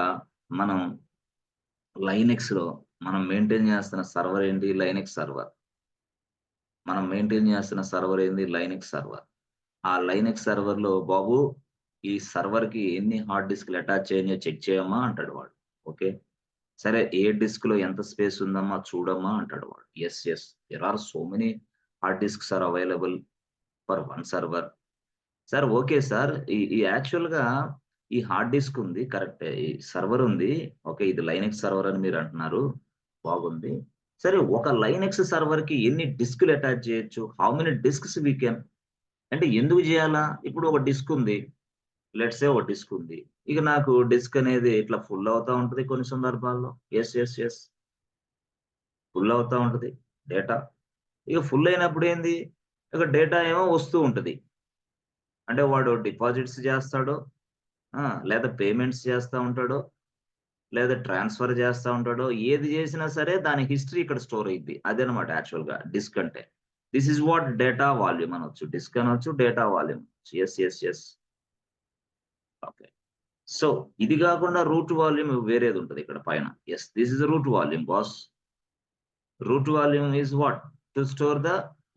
మనం లైనెక్స్ లో మనం మెయింటైన్ చేస్తున్న సర్వర్ ఏంటి? Linux server. మనం మెయింటైన్ చేస్తున్న సర్వర్ ఏంది? Linux server. ఆ లైనెక్స్ సర్వర్ లో బాబు ఈ సర్వర్ కి ఎన్ని హార్డ్ డిస్క్లు అటాచ్ చేయని చెక్ చేయమ్మా అంటాడు వాడు. ఓకే, సరే ఏ డిస్క్ లో ఎంత స్పేస్ ఉందమ్మా చూడమ్మా అంటాడు వాడు. Yes yes, there are so many hard disks are available for one server. Sir okay sir, ఈ యాక్చువల్ గా ఈ హార్డ్ డిస్క్ ఉంది, కరెక్ట్, ఈ సర్వర్ ఉంది, ఓకే, ఇది లైనెక్స్ సర్వర్ అని మీరు అంటున్నారు, బాగుంది. సరే, ఒక లైనెక్స్ సర్వర్ కి ఎన్ని డిస్క్లు అటాచ్ చేయొచ్చు? How many disks we can, అంటే ఎందుకు చేయాలా? ఇప్పుడు ఒక డిస్క్ ఉంది, లెట్స్ సే ఒక డిస్క్ ఉంది, ఇక నాకు డిస్క్ అనేది ఇట్లా ఫుల్ అవుతా ఉంటది కొన్ని సందర్భాల్లో. ఎస్ ఎస్ ఎస్, ఫుల్ అవుతా ఉంటది డేటా. ఇక ఫుల్ అయినప్పుడు ఏంది? ఇక డేటా ఏమో వస్తూ ఉంటది. అంటే వాడు డిపాజిట్స్ చేస్తాడు, లేదా పేమెంట్స్ చేస్తూ ఉంటాడు, లేదా ట్రాన్స్ఫర్ చేస్తూ ఉంటాడు. ఏది చేసినా సరే దాని హిస్టరీ ఇక్కడ స్టోర్ అయింది. అదనమాట యాక్చువల్ గా డిస్క్ అంటే. This is what data volume అనొచ్చు, డిస్క్ అనొచ్చు, data volume. Yes yes yes, okay. So ఇది కాకుండా రూట్ వాల్యూమ్ వేరేది ఉంటుంది ఇక్కడ పైన. Yes, this is root volume boss. Root volume is what? To store the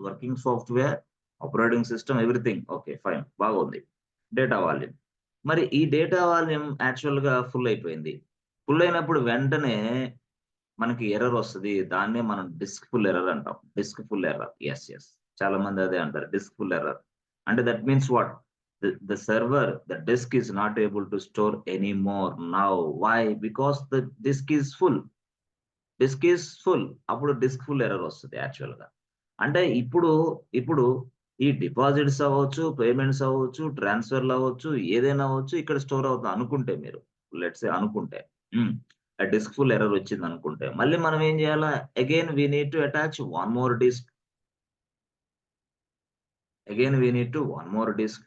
working software, operating system, everything. Okay fine, బాగుంది. Data volume. మరి ఈ data volume actual గా ఫుల్ అయిపోయింది. ఫుల్ అయినప్పుడు వెంటనే మనకి ఎర్రర్ వస్తుంది. దాన్నే మనం డిస్క్ ఫుల్ ఎర్రర్ అంటాం. Disc full error. Yes yes, చాలా మంది అదే అంటారు, డిస్క్ ఫుల్ ఎర్రర్. అంటే that means what? The server, the disk is not able to store anymore now. Why? Because the disk is full. Disk is full. అప్పుడు disk full error వస్తుంది actual గా. అంటే ఇప్పుడు ఈ డిపాజిట్స్ అవ్వచ్చు, payments అవ్వచ్చు, ట్రాన్స్ఫర్లు అవ్వచ్చు, ఏదైనా అవ్వచ్చు, ఇక్కడ స్టోర్ అవుతుంది అనుకుంటే మీరు, లెట్స్ సే అనుకుంటే, ఆ డిస్క్ ఫుల్ ఎర్రర్ వచ్చింది అనుకుంటే, మళ్ళీ మనం ఏం చేయాలా? Again we need to attach one more disk. Again we need to one more disk.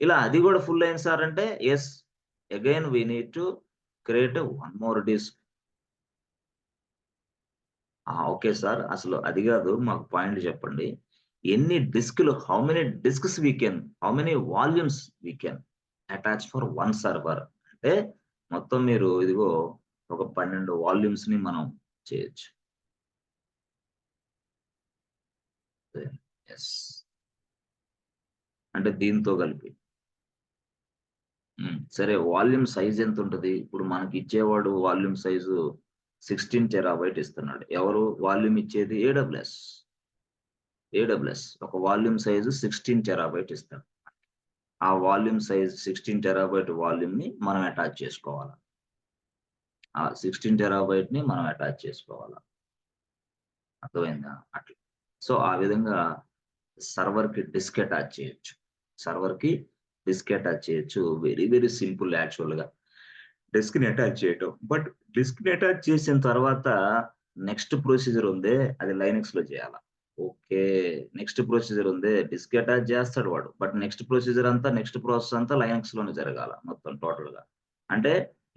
ఇలా అది కూడా ఫుల్ అయింది సార్ అంటే, yes, again we need to create one more disk. Okay sir, అసలు అది కాదు, మాకు పాయింట్ చెప్పండి. ఎన్ని డిస్క్లు, how many disks we can, how many volumes we can attach for one server? అంటే మొత్తం మీరు ఇదిగో ఒక 12 వాల్యూమ్స్ ని మనం చేయొచ్చు. ఎస్, అంటే దీంతో కలిపి. సరే, వాల్యూమ్ సైజ్ ఎంత ఉంటుంది? ఇప్పుడు మనకి ఇచ్చేవాడు వాల్యూమ్ సైజు 16 టెరాబైట్ ఇస్తున్నాడు. ఎవరు వాల్యూమ్ ఇచ్చేది? ఏడబ్ల్యూఎస్ ఒక వాల్యూమ్ సైజు 16 టెరాబైట్ ఇస్తాడు. ఆ వాల్యూమ్ సైజ్ 16 టెరాబైట్ వాల్యూమ్ ని మనం అటాచ్ చేసుకోవాలా? ఆ 16 టెరాబైట్ ని మనం అటాచ్ చేసుకోవాలా? అర్థమైందా? అట్లా. సో ఆ విధంగా సర్వర్ కి డిస్క్ అటాచ్ చేయొచ్చు. సర్వర్ కి డిస్క్ అటాచ్ చేయొచ్చు. వెరీ వెరీ సింపుల్ యాక్చువల్ గా డిస్క్ ని అటాచ్ చేయటం. బట్ డిస్క్ ని అటాచ్ చేసిన తర్వాత నెక్స్ట్ ప్రొసీజర్ ఉందే, అది లైనెక్స్ లో చేయాలా? ఓకే, నెక్స్ట్ ప్రొసీజర్ ఉంది, డిస్క్ అటాచ్ చేస్తాడు వాడు, బట్ నెక్స్ట్ ప్రొసీజర్ అంతా, నెక్స్ట్ ప్రాసెస్ అంతా లైనెక్స్ లోనే జరగాల మొత్తం టోటల్ గా. అంటే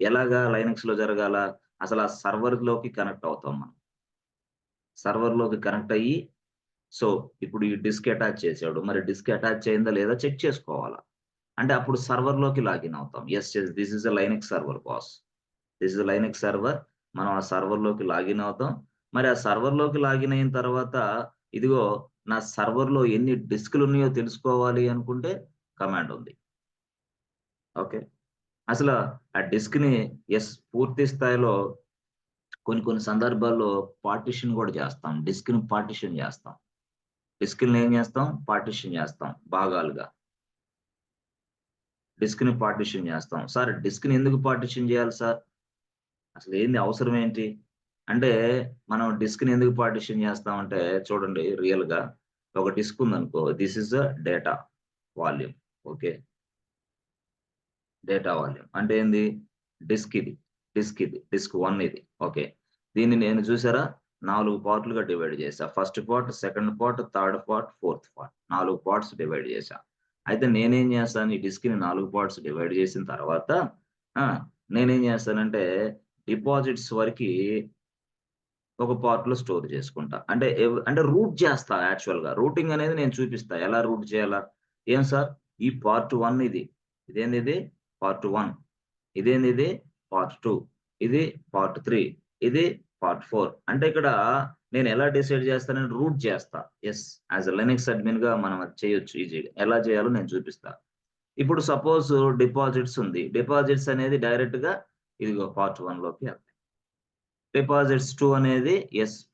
ఎలాగా లైనెక్స్ లో జరగాల? అసలు ఆ సర్వర్ లోకి కనెక్ట్ అవుతాం మనం. సర్వర్ లోకి కనెక్ట్ అయ్యి, సో ఇప్పుడు ఈ డిస్క్ అటాచ్ చేసాడు, మరి డిస్క్ అటాచ్ అయిందా లేదా చెక్ చేసుకోవాలా? అంటే అప్పుడు సర్వర్ లోకి లాగిన్ అవుతాం. Yes yes, this is a Linux server boss. This is Linux server. మనం ఆ సర్వర్ లోకి లాగిన్ అవుతాం. మరి ఆ సర్వర్ లోకి లాగిన్ అయిన తర్వాత, ఇదిగో నా సర్వర్ లో ఎన్ని డిస్క్లు ఉన్నాయో తెలుసుకోవాలి అనుకుంటే కమాండ్ ఉంది. ఓకే, అసలు ఆ డిస్క్ ని పూర్తి స్థాయిలో కొన్ని సందర్భాల్లో పార్టిషన్ కూడా చేస్తాం. డిస్క్ ని పార్టిషన్ చేస్తాం. డిస్క్ ని ఏం చేస్తాం? పార్టిషన్ చేస్తాం భాగాలుగా. డిస్క్ ని పార్టిషన్ చేస్తాం. సార్ డిస్క్ ని ఎందుకు పార్టిషన్ చేయాలి సార్? అసలు ఏంది అవసరం ఏంటి? అంటే మనం డిస్క్ ని ఎందుకు పార్టిషన్ చేస్తామంటే చూడండి రియల్ గా ఒక డిస్క్ ఉందనుకో, this is a data volume. Okay, data volume అంటే ఏంది? డిస్క్ ఇది, డిస్క్ 1 ఇది. ఓకే, దీన్ని నేను చూసారా 4 పార్ట్లుగా డివైడ్ చేశా. First part, second part, third part, fourth part, 4 parts divide చేశా. అయితే నేనేం చేస్తాను, ఈ డిస్క్ ని 4 పార్ట్స్ డివైడ్ చేసిన తర్వాత నేనేం చేస్తానంటే డిపాజిట్స్ వరకు ఒక పార్ట్ లో స్టోర్ చేసుకుంటా. అంటే రూట్ చేస్తా. యాక్చువల్ గా రూటింగ్ అనేది నేను చూపిస్తా, ఎలా రూట్ చేయాలా. ఏం సార్, ఈ పార్ట్ 1 ఇది, ఇదేంది ఇది పార్ట్ 1, ఇదేంది ఇది పార్ట్ 2, ఇది పార్ట్ 3, ఇది పార్ట్ 4. అంటే ఇక్కడ నేను ఎలా డిసైడ్ చేస్తానని రూట్ చేస్తా. యాజ్ అ లినక్స్ అడ్మిన్ గా మనం అది చేయొచ్చు ఈజీగా. ఎలా చేయాలో నేను చూపిస్తా. ఇప్పుడు సపోజ్ డిపాజిట్స్ ఉంది. డిపాజిట్స్ అనేది డైరెక్ట్ గా ఇదిగో పార్ట్ 1 లోకి వెళ్తాయి. డిపాజిట్స్ 2 అనేది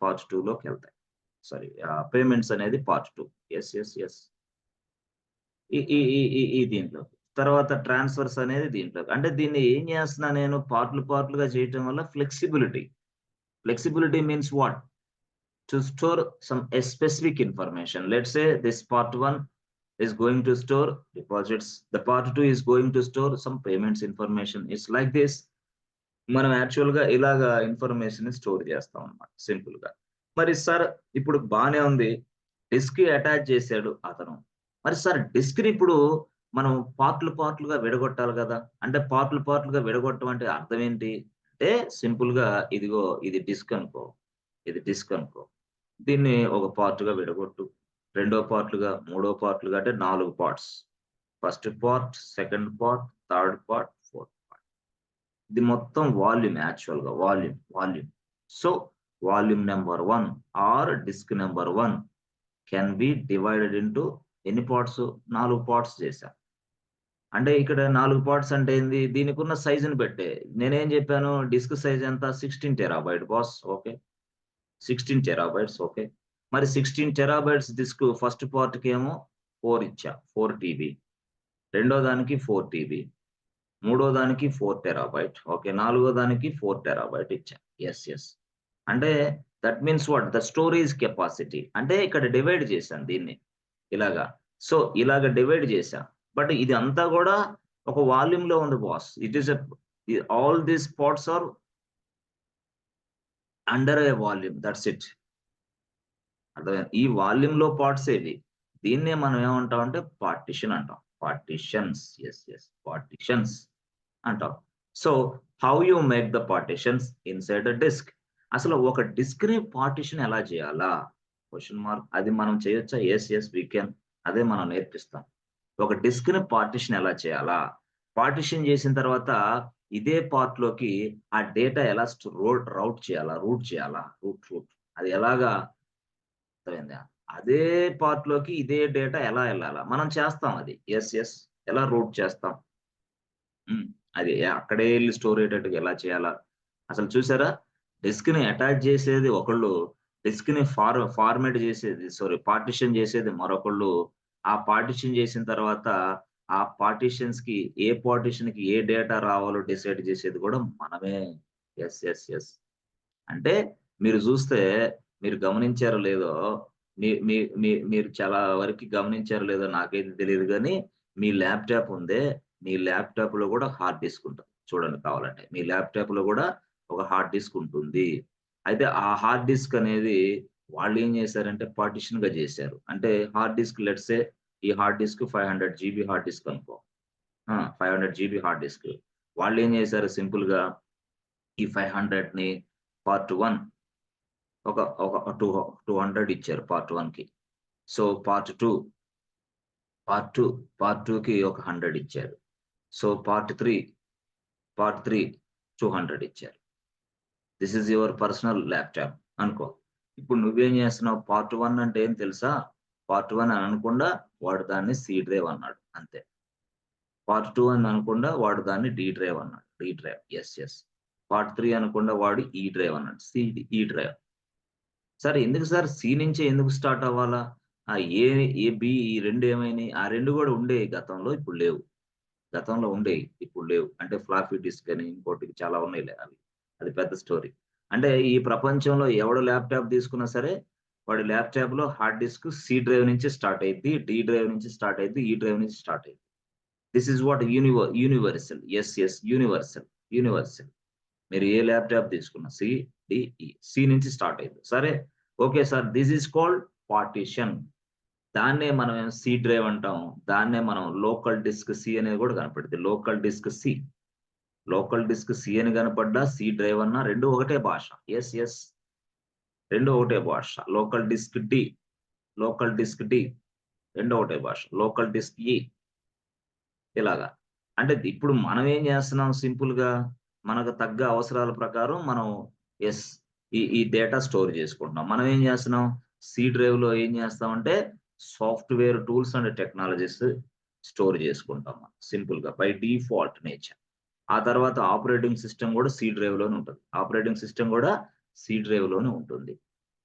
పార్ట్ 2 లోకి వెళ్తాయి. సారీ, పేమెంట్స్ అనేది పార్ట్ 2. ఎస్ ఈ దీంట్లో తర్వాత ట్రాన్స్ఫర్స్ అనేది దీంట్లో. అంటే దీన్ని ఏం చేస్తున్నా నేను పార్ట్లుగా చేయటం వల్ల flexibility means what? To store some specific information. Let's say this part 1 is going to store deposits, the part 2 is going to store some payments information. It's like this. మనం యాక్చువల్ గా ఇలాగా ఇన్ఫర్మేషన్ స్టోర్ చేస్తాం అన్నమాట simple గా. మరి sir ఇప్పుడు బానే ఉంది, డిస్క్ అటాచ్ చేశాడు అతను. మరి సార్ డిస్క్ ని ఇప్పుడు మనం పార్ట్లుగా విడగొట్టాలి కదా. అంటే పార్ట్లుగా విడగొట్టడం అంటే అర్థం ఏంటి అంటే సింపుల్ గా ఇదిగో ఇది డిస్క్ అనుకో, దీన్ని ఒక పార్ట్ గా విడగొట్టు, రెండో పార్ట్లుగా, మూడో పార్ట్లుగా, అంటే 4 parts. First part, second part, third part, fourth part. ఇది మొత్తం వాల్యూమ్, యాక్చువల్ గా volume. So volume number 1 or disk number 1 can be divided into ఎన్ని పార్ట్స్? 4 పార్ట్స్ చేశా. అంటే ఇక్కడ 4 పార్ట్స్ అంటే ఏంది? దీనికి ఉన్న సైజుని బట్టే. నేనేం చెప్పాను, డిస్క్ సైజ్ ఎంత? 16 terabyte boss. Okay, 16 terabytes. Okay, మరి 16 టెరాబైట్స్ డిస్క్ ఫస్ట్ పార్ట్ కి ఏమో 4 ఇచ్చా, 4 టీబీ. రెండో దానికి 4 టీబీ, మూడో దానికి 4 టెరాబైట్. ఓకే, నాలుగో దానికి 4 టెరాబైట్ ఇచ్చా. ఎస్ అంటే that means what? The storage capacity. అంటే ఇక్కడ డివైడ్ చేశాను దీన్ని ఇలాగా. సో ఇలాగ డివైడ్ చేశా. బట్ ఇది అంతా కూడా ఒక వాల్యూమ్ లో ఉంది boss. It is all these parts are under a volume. That's it. అర్థమైంది? ఈ వాల్యూమ్ లో పార్ట్స్ ఏవి? దీన్నే మనం ఏమంటాం అంటే పార్టిషన్ అంటాం. పార్టిషన్స్. పార్టిషన్స్ అంటాం. So how you make the partitions inside the disk? అసలు ఒక డిస్క్ ని పార్టిషన్ ఎలా చేయాలా? Question mark. అది మనం చేయొచ్చా? Yes we can. అదే మనం నేర్పిస్తాం. ఒక డిస్క్ ని పార్టిషన్ ఎలా చేయాలా? పార్టిషన్ చేసిన తర్వాత ఇదే పార్ట్ లోకి ఆ డేటా ఎలా రూట్ చేయాలా. అది ఎలాగా? అర్థమైందా? అదే పార్ట్ లోకి ఇదే డేటా ఎలా వెళ్ళాలా మనం చేస్తాం. అది ఎస్ ఎలా రూట్ చేస్తాం. అది అక్కడే వెళ్ళి స్టోర్ అయ్యేటట్టుగా ఎలా చేయాలా? అసలు చూసారా, డిస్క్ ని అటాచ్ చేసేది ఒకళ్ళు, డిస్క్ ని ఫార్మాట్ చేసేది, పార్టిషన్ చేసేది మరొకళ్ళు. ఆ పార్టిషన్ చేసిన తర్వాత ఆ పార్టిషన్స్ కి పార్టిషన్ కి ఏ డేటా రావాలో డిసైడ్ చేసేది కూడా మనమే. ఎస్ అంటే మీరు చూస్తే, మీరు గమనించారో లేదో, మీరు చాలా వరకు గమనించారో లేదో నాకైతే తెలియదు కానీ, మీ ల్యాప్టాప్ ఉందే, మీ ల్యాప్టాప్ లో కూడా హార్డ్ డిస్క్ ఉంటుంది. చూడండి కావాలంటే మీ ల్యాప్టాప్ లో కూడా ఒక హార్డ్ డిస్క్ ఉంటుంది. అయితే ఆ హార్డ్ డిస్క్ అనేది వాళ్ళు ఏం చేశారంటే పార్టిషన్ గా చేశారు. అంటే హార్డ్ డిస్క్ లెట్స్ సే ఈ hard disc 500 GB hard disk అనుకో. 500 జీబీ హార్డ్ డిస్క్. వాళ్ళు ఏం చేశారు సింపుల్ గా, ఈ 500 ని పార్ట్ 1 ఒక 200 ఇచ్చారు పార్ట్ 1 కి. సో పార్ట్ 2 కి ఒక 100 ఇచ్చారు. సో పార్ట్ 3 200 ఇచ్చారు. This is your personal laptop అనుకో. ఇప్పుడు నువ్వేం చేస్తున్నావు? పార్ట్ 1 అంటే ఏం తెలుసా? పార్ట్ 1 అని అనకుండా వాడు దాన్ని సి డ్రైవ్ అన్నాడు అంతే. పార్ట్ 2 అని అనకుండా వాడు దాన్ని డి డ్రైవ్ అన్నాడు. D drive. ఎస్. పార్ట్ 3 అనకుండా వాడు ఈ డ్రైవ్ అన్నాడు. E drive. సార్ ఎందుకు సార్ సి నుంచే ఎందుకు స్టార్ట్ అవ్వాలా? ఆ ఏ, బి ఈ 2 ఏమైనాయి? ఆ 2 కూడా ఉండేవి గతంలో, ఇప్పుడు లేవు. గతంలో ఉండేవి, ఇప్పుడు లేవు. అంటే ఫ్లాపీ డిస్క్ అని ఇంకోటి చాలా ఉన్నాయిలే అవి. అది పెద్ద స్టోరీ. అంటే ఈ ప్రపంచంలో ఎవడు ల్యాప్‌టాప్ తీసుకున్నా సరే, వాడి ల్యాప్‌టాప్‌లో హార్డ్ డిస్క్ సి డ్రైవ్ నుంచి స్టార్ట్ అయిద్ది. డి డ్రైవ్ నుంచి స్టార్ట్ అయిద్ది. ఈ డ్రైవ్ నుంచి స్టార్ట్ అయిద్ది. This is what universal. Universal. మీరు ఏ ల్యాప్‌టాప్ తీసుకున్నా సి నుంచి స్టార్ట్ అయింది. సరే, okay sir, this is called partition. దాన్నే మనం సి డ్రైవ్ అంటాం. దాన్నే మనం లోకల్ డిస్క్ సి అనేది కూడా కనపడుద్ది. లోకల్ డిస్క్ సి అని కనపడ్డా, సి డ్రైవ్ అన్నా 2 ఒకటే భాష. యెస్. 2 ఒకటే భాష. లోకల్ డిస్క్ డి 2 ఒకటే భాష. లోకల్ డిస్క్ ఈ ఇలాగా. అంటే ఇప్పుడు మనం ఏం చేస్తున్నాం సింపుల్‌గా మనకు తగ్గ అవసరాల ప్రకారం మనం యెస్ ఈ డేటా స్టోర్ చేసుకుంటున్నాం. మనం ఏం చేస్తున్నాం సి డ్రైవ్‌లో ఏం చేస్తామంటే software tools and technologies store చేసుకుంటాం మనం సింపుల్‌గా బై డిఫాల్ట్ నేచర్. ఆ తర్వాత ఆపరేటింగ్ సిస్టమ్ కూడా సి డ్రైవ్‌లోనే ఉంటుంది. ఉంటుంది.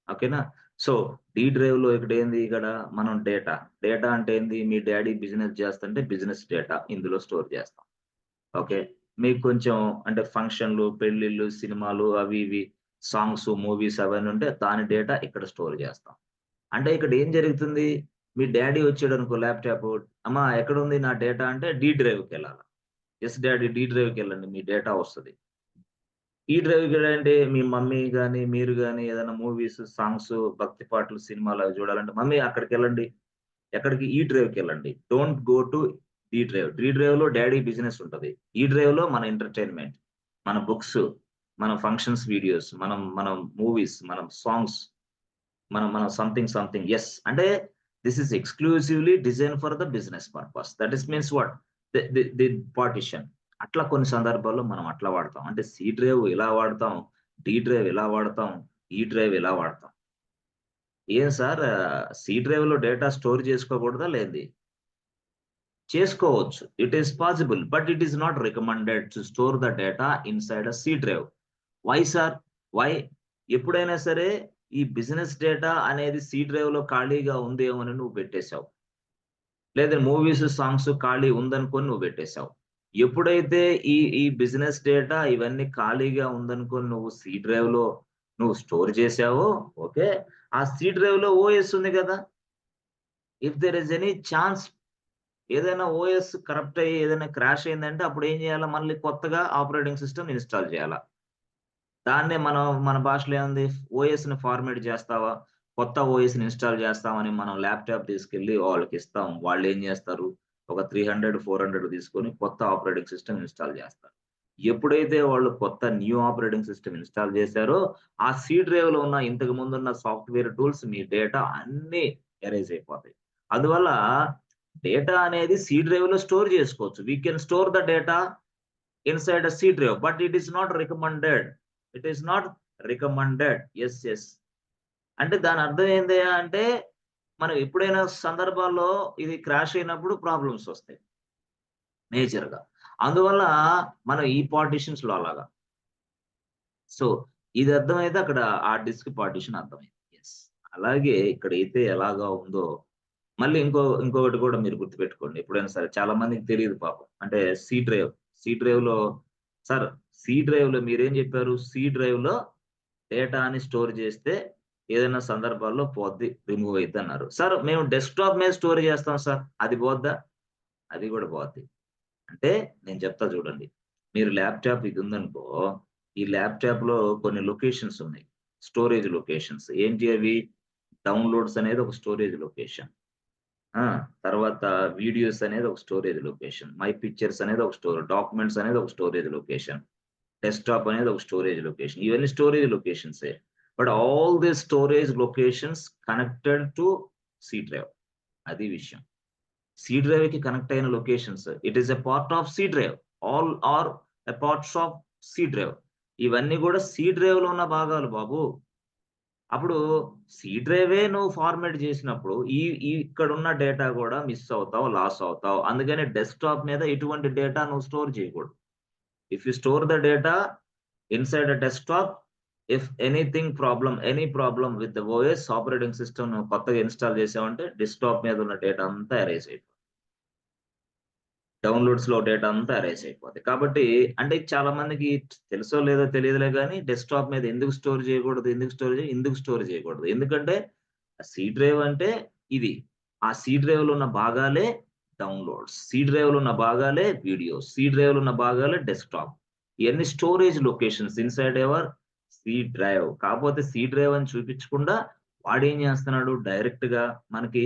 ఓకేనా? సో, డి డ్రైవ్‌లో ఇక్కడ మనం డేటా అంటే ఏంది? మీ డ్యాడీ బిజినెస్ చేస్తుంటే బిజినెస్ డేటా ఇందులో స్టోర్ చేస్తాం. ఓకే. మీకు కొంచెం అంటే ఫంక్షన్‌లు, పెళ్ళిళ్ళు, సినిమాలు అవి ఇవి సాంగ్స్, మూవీస్ అవన్నీ ఉంటే దాని డేటా ఇక్కడ స్టోర్ చేస్తాం. అంటే ఇక్కడ ఏం జరుగుతుంది? మీ డ్యాడీ వచ్చాడనుకో ల్యాప్‌టాపు, అమ్మా ఎక్కడుంది నా డేటా అంటే డి డ్రైవ్‌కెళ్ళాల. యెస్ డ్యాడీ డి డ్రైవ్‌కెళ్ళండి మీ డేటా వస్తది. ఈ డ్రైవ్ అంటే మీ మమ్మీ గాని, మీరు గాని ఏదైనా మూవీస్, సాంగ్స్, భక్తి పాటలు, సినిమాలు అవి చూడాలంటే, మమ్మీ అక్కడికెళ్ళండి. ఎక్కడికి? ఈ డ్రైవ్‌కెళ్ళండి. Don't go to D drive. D డ్రైవ్‌లో డ్యాడీ బిజినెస్ ఉంటది. ఈ డ్రైవ్‌లో మన ఎంటర్‌టైన్‌మెంట్, మన బుక్స్, మన ఫంక్షన్స్ వీడియోస్, మనం మూవీస్, మనం సాంగ్స్, మనం సంథింగ్. యెస్. అంటే this is exclusively design for the business purpose. That is means what? The partition. అట్లా కొన్ని సందర్భాల్లో మనం అట్లా వాడతాం. అంటే సి డ్రైవ్ ఇలా వాడతాం, డి డ్రైవ్ ఇలా వాడతాం, ఈ డ్రైవ్ ఇలా వాడతాం. ఏం సార్ సి డ్రైవ్‌లో డేటా స్టోర్ చేసుకోకూడదా లేంది? చేసుకోవచ్చు. It is possible. But it is not recommended to store the data inside a C drive. Why sir? Why? ఎప్పుడైనా సరే ఈ బిజినెస్ డేటా అనేది సి డ్రైవ్‌లో ఖాళీగా ఉందేమోనని నువ్వు పెట్టేసావు. లేదా మూవీస్, సాంగ్స్ ఖాళీ ఉందనుకోని నువ్వు పెట్టేసావు. ఎప్పుడైతే ఈ బిజినెస్ డేటా ఇవన్నీ ఖాళీగా ఉందనుకోని నువ్వు సి డ్రైవ్‌లో స్టోర్ చేశావో, ఓకే. ఆ సి డ్రైవ్‌లో ఓఎస్ ఉంది కదా! If there is any chance ఏదైనా ఓఎస్ కరప్ట్ అయ్యి ఏదైనా క్రాష్ అయిందంటే అప్పుడు ఏం చేయాలా? మళ్ళీ కొత్తగా ఆపరేటింగ్ సిస్టమ్ ఇన్‌స్టాల్ చేయాలా. దాన్నే మన భాషలో ఏముంది? ఓఎస్‌ని ఫార్మాట్ చేస్తావా? కొత్త ఓఎస్‌ని ఇన్‌స్టాల్ చేస్తామని మనం ల్యాప్‌టాప్ తీసుకెళ్ళి వాళ్ళకిస్తాం. వాళ్ళేం చేస్తారు? ఒక 300, 400 తీసుకొని కొత్త ఆపరేటింగ్ సిస్టమ్ ఇన్‌స్టాల్ చేస్తారు. ఎప్పుడైతే వాళ్ళు కొత్త న్యూ ఆపరేటింగ్ సిస్టమ్ ఇన్‌స్టాల్ చేశారో, ఆ సి డ్రైవ్‌లో ఉన్న ఇంతకు ముందున్న సాఫ్ట్‌వేర్ టూల్స్ మీ డేటా అన్నీ ఎరేజ్ అయిపోతాయి. అందువల్ల డేటా అనేది సి డ్రైవ్‌లో స్టోర్ చేసుకోవచ్చు. We can store the data inside a C drive. But it is not recommended. It is not recommended. Yes. అంటే దాని అర్థం ఏందయ్యా అంటే, మనం ఎప్పుడైనా సందర్భాల్లో ఇది క్రాష్ అయినప్పుడు ప్రాబ్లమ్స్ వస్తాయి మేజర్‌గా. అందువల్ల మనం ఈ పార్టిషన్స్‌లో అలాగా. సో, ఇది అర్థమైతే అక్కడ ఆ డిస్క్ పార్టిషన్ అర్థమైంది. యెస్. అలాగే ఇక్కడైతే ఎలాగా ఉందో మళ్ళీ ఇంకొకటి కూడా మీరు గుర్తుపెట్టుకోండి. ఎప్పుడైనా సరే చాలా మందికి తెలీదు పాపం. అంటే సి డ్రైవ్. సి డ్రైవ్‌లో సార్ సి డ్రైవ్‌లో మీరేం చెప్పారు? సి డ్రైవ్‌లో డేటాని స్టోర్ చేస్తే ఏదైనా సందర్భాల్లో పోద్ది, రిమూవ్ అయిద్దన్నారు. సార్ మేము డెస్క్‌టాప్ మీద స్టోర్ చేస్తాం సార్. అది పోద్దా? అది కూడా పోద్ది. అంటే నేను చెప్తా చూడండి. మీరు ల్యాప్‌టాప్ ఇది ఉందనుకో, ఈ ల్యాప్‌టాప్‌లో కొన్ని లొకేషన్స్ ఉన్నాయి. Storage locations. ఏంటి అవి? డౌన్‌లోడ్స్ అనేది ఒక స్టోరేజ్ లొకేషన్. ఆ! తర్వాత వీడియోస్ అనేది ఒక స్టోరేజ్ లొకేషన్. మై పిక్చర్స్ అనేది ఒక డాక్యుమెంట్స్ అనేది ఒక స్టోరేజ్ లొకేషన్. డెస్క్‌టాప్ అనేది ఒక స్టోరేజ్ లొకేషన్. ఇవన్నీ స్టోరేజ్ లొకేషన్సే. But all these storage locations connected to C drive. అది విషయం. సి డ్రైవ్‌కి కనెక్ట్ అయిన locations. It is a part of C drive. All are a parts of C drive. ఇవన్నీ కూడా సి డ్రైవ్‌లో ఉన్న భాగాలు బాబు. అప్పుడు సి డ్రైవే నువ్వు ఫార్మాట్ చేసినప్పుడు ఇక్కడ ఉన్న డేటా కూడా మిస్ అవుతావు, లాస్ అవుతావు. అందుకని డెస్క్టాప్ మీద ఎటువంటి డేటా నువ్వు స్టోర్ చేయకూడదు. If you store the data inside a desktop, if any problem with the OS operating system నువ్వు కొత్తగా ఇన్స్టాల్ చేసావంటే డెస్క్టాప్ మీద ఉన్న డేటా అంతా ఎరేజ్ అయిపోతుంది. డౌన్లోడ్స్ లో డేటా అంతా అరేజ్ అయిపోతుంది. కాబట్టి అంటే చాలా మందికి తెలుసో లేదో తెలియదులే కానీ డెస్క్టాప్ మీద ఎందుకు స్టోర్ చేయకూడదు, ఎందుకు స్టోర్ చేయకూడదు, ఎందుకంటే సి డ్రైవ్ అంటే ఇది, ఆ సి డ్రైవ్ లో ఉన్న భాగాలే డౌన్లోడ్స్, సి డ్రైవ్ లో ఉన్న భాగాలే వీడియోస్, సి డ్రైవ్ లో ఉన్న భాగాలే డెస్క్టాప్. ఇవన్నీ storage locations inside ever C drive. కాకపోతే సి డ్రైవ్ అని చూపించకుండా వాడు ఏం చేస్తున్నాడు, డైరెక్ట్ గా మనకి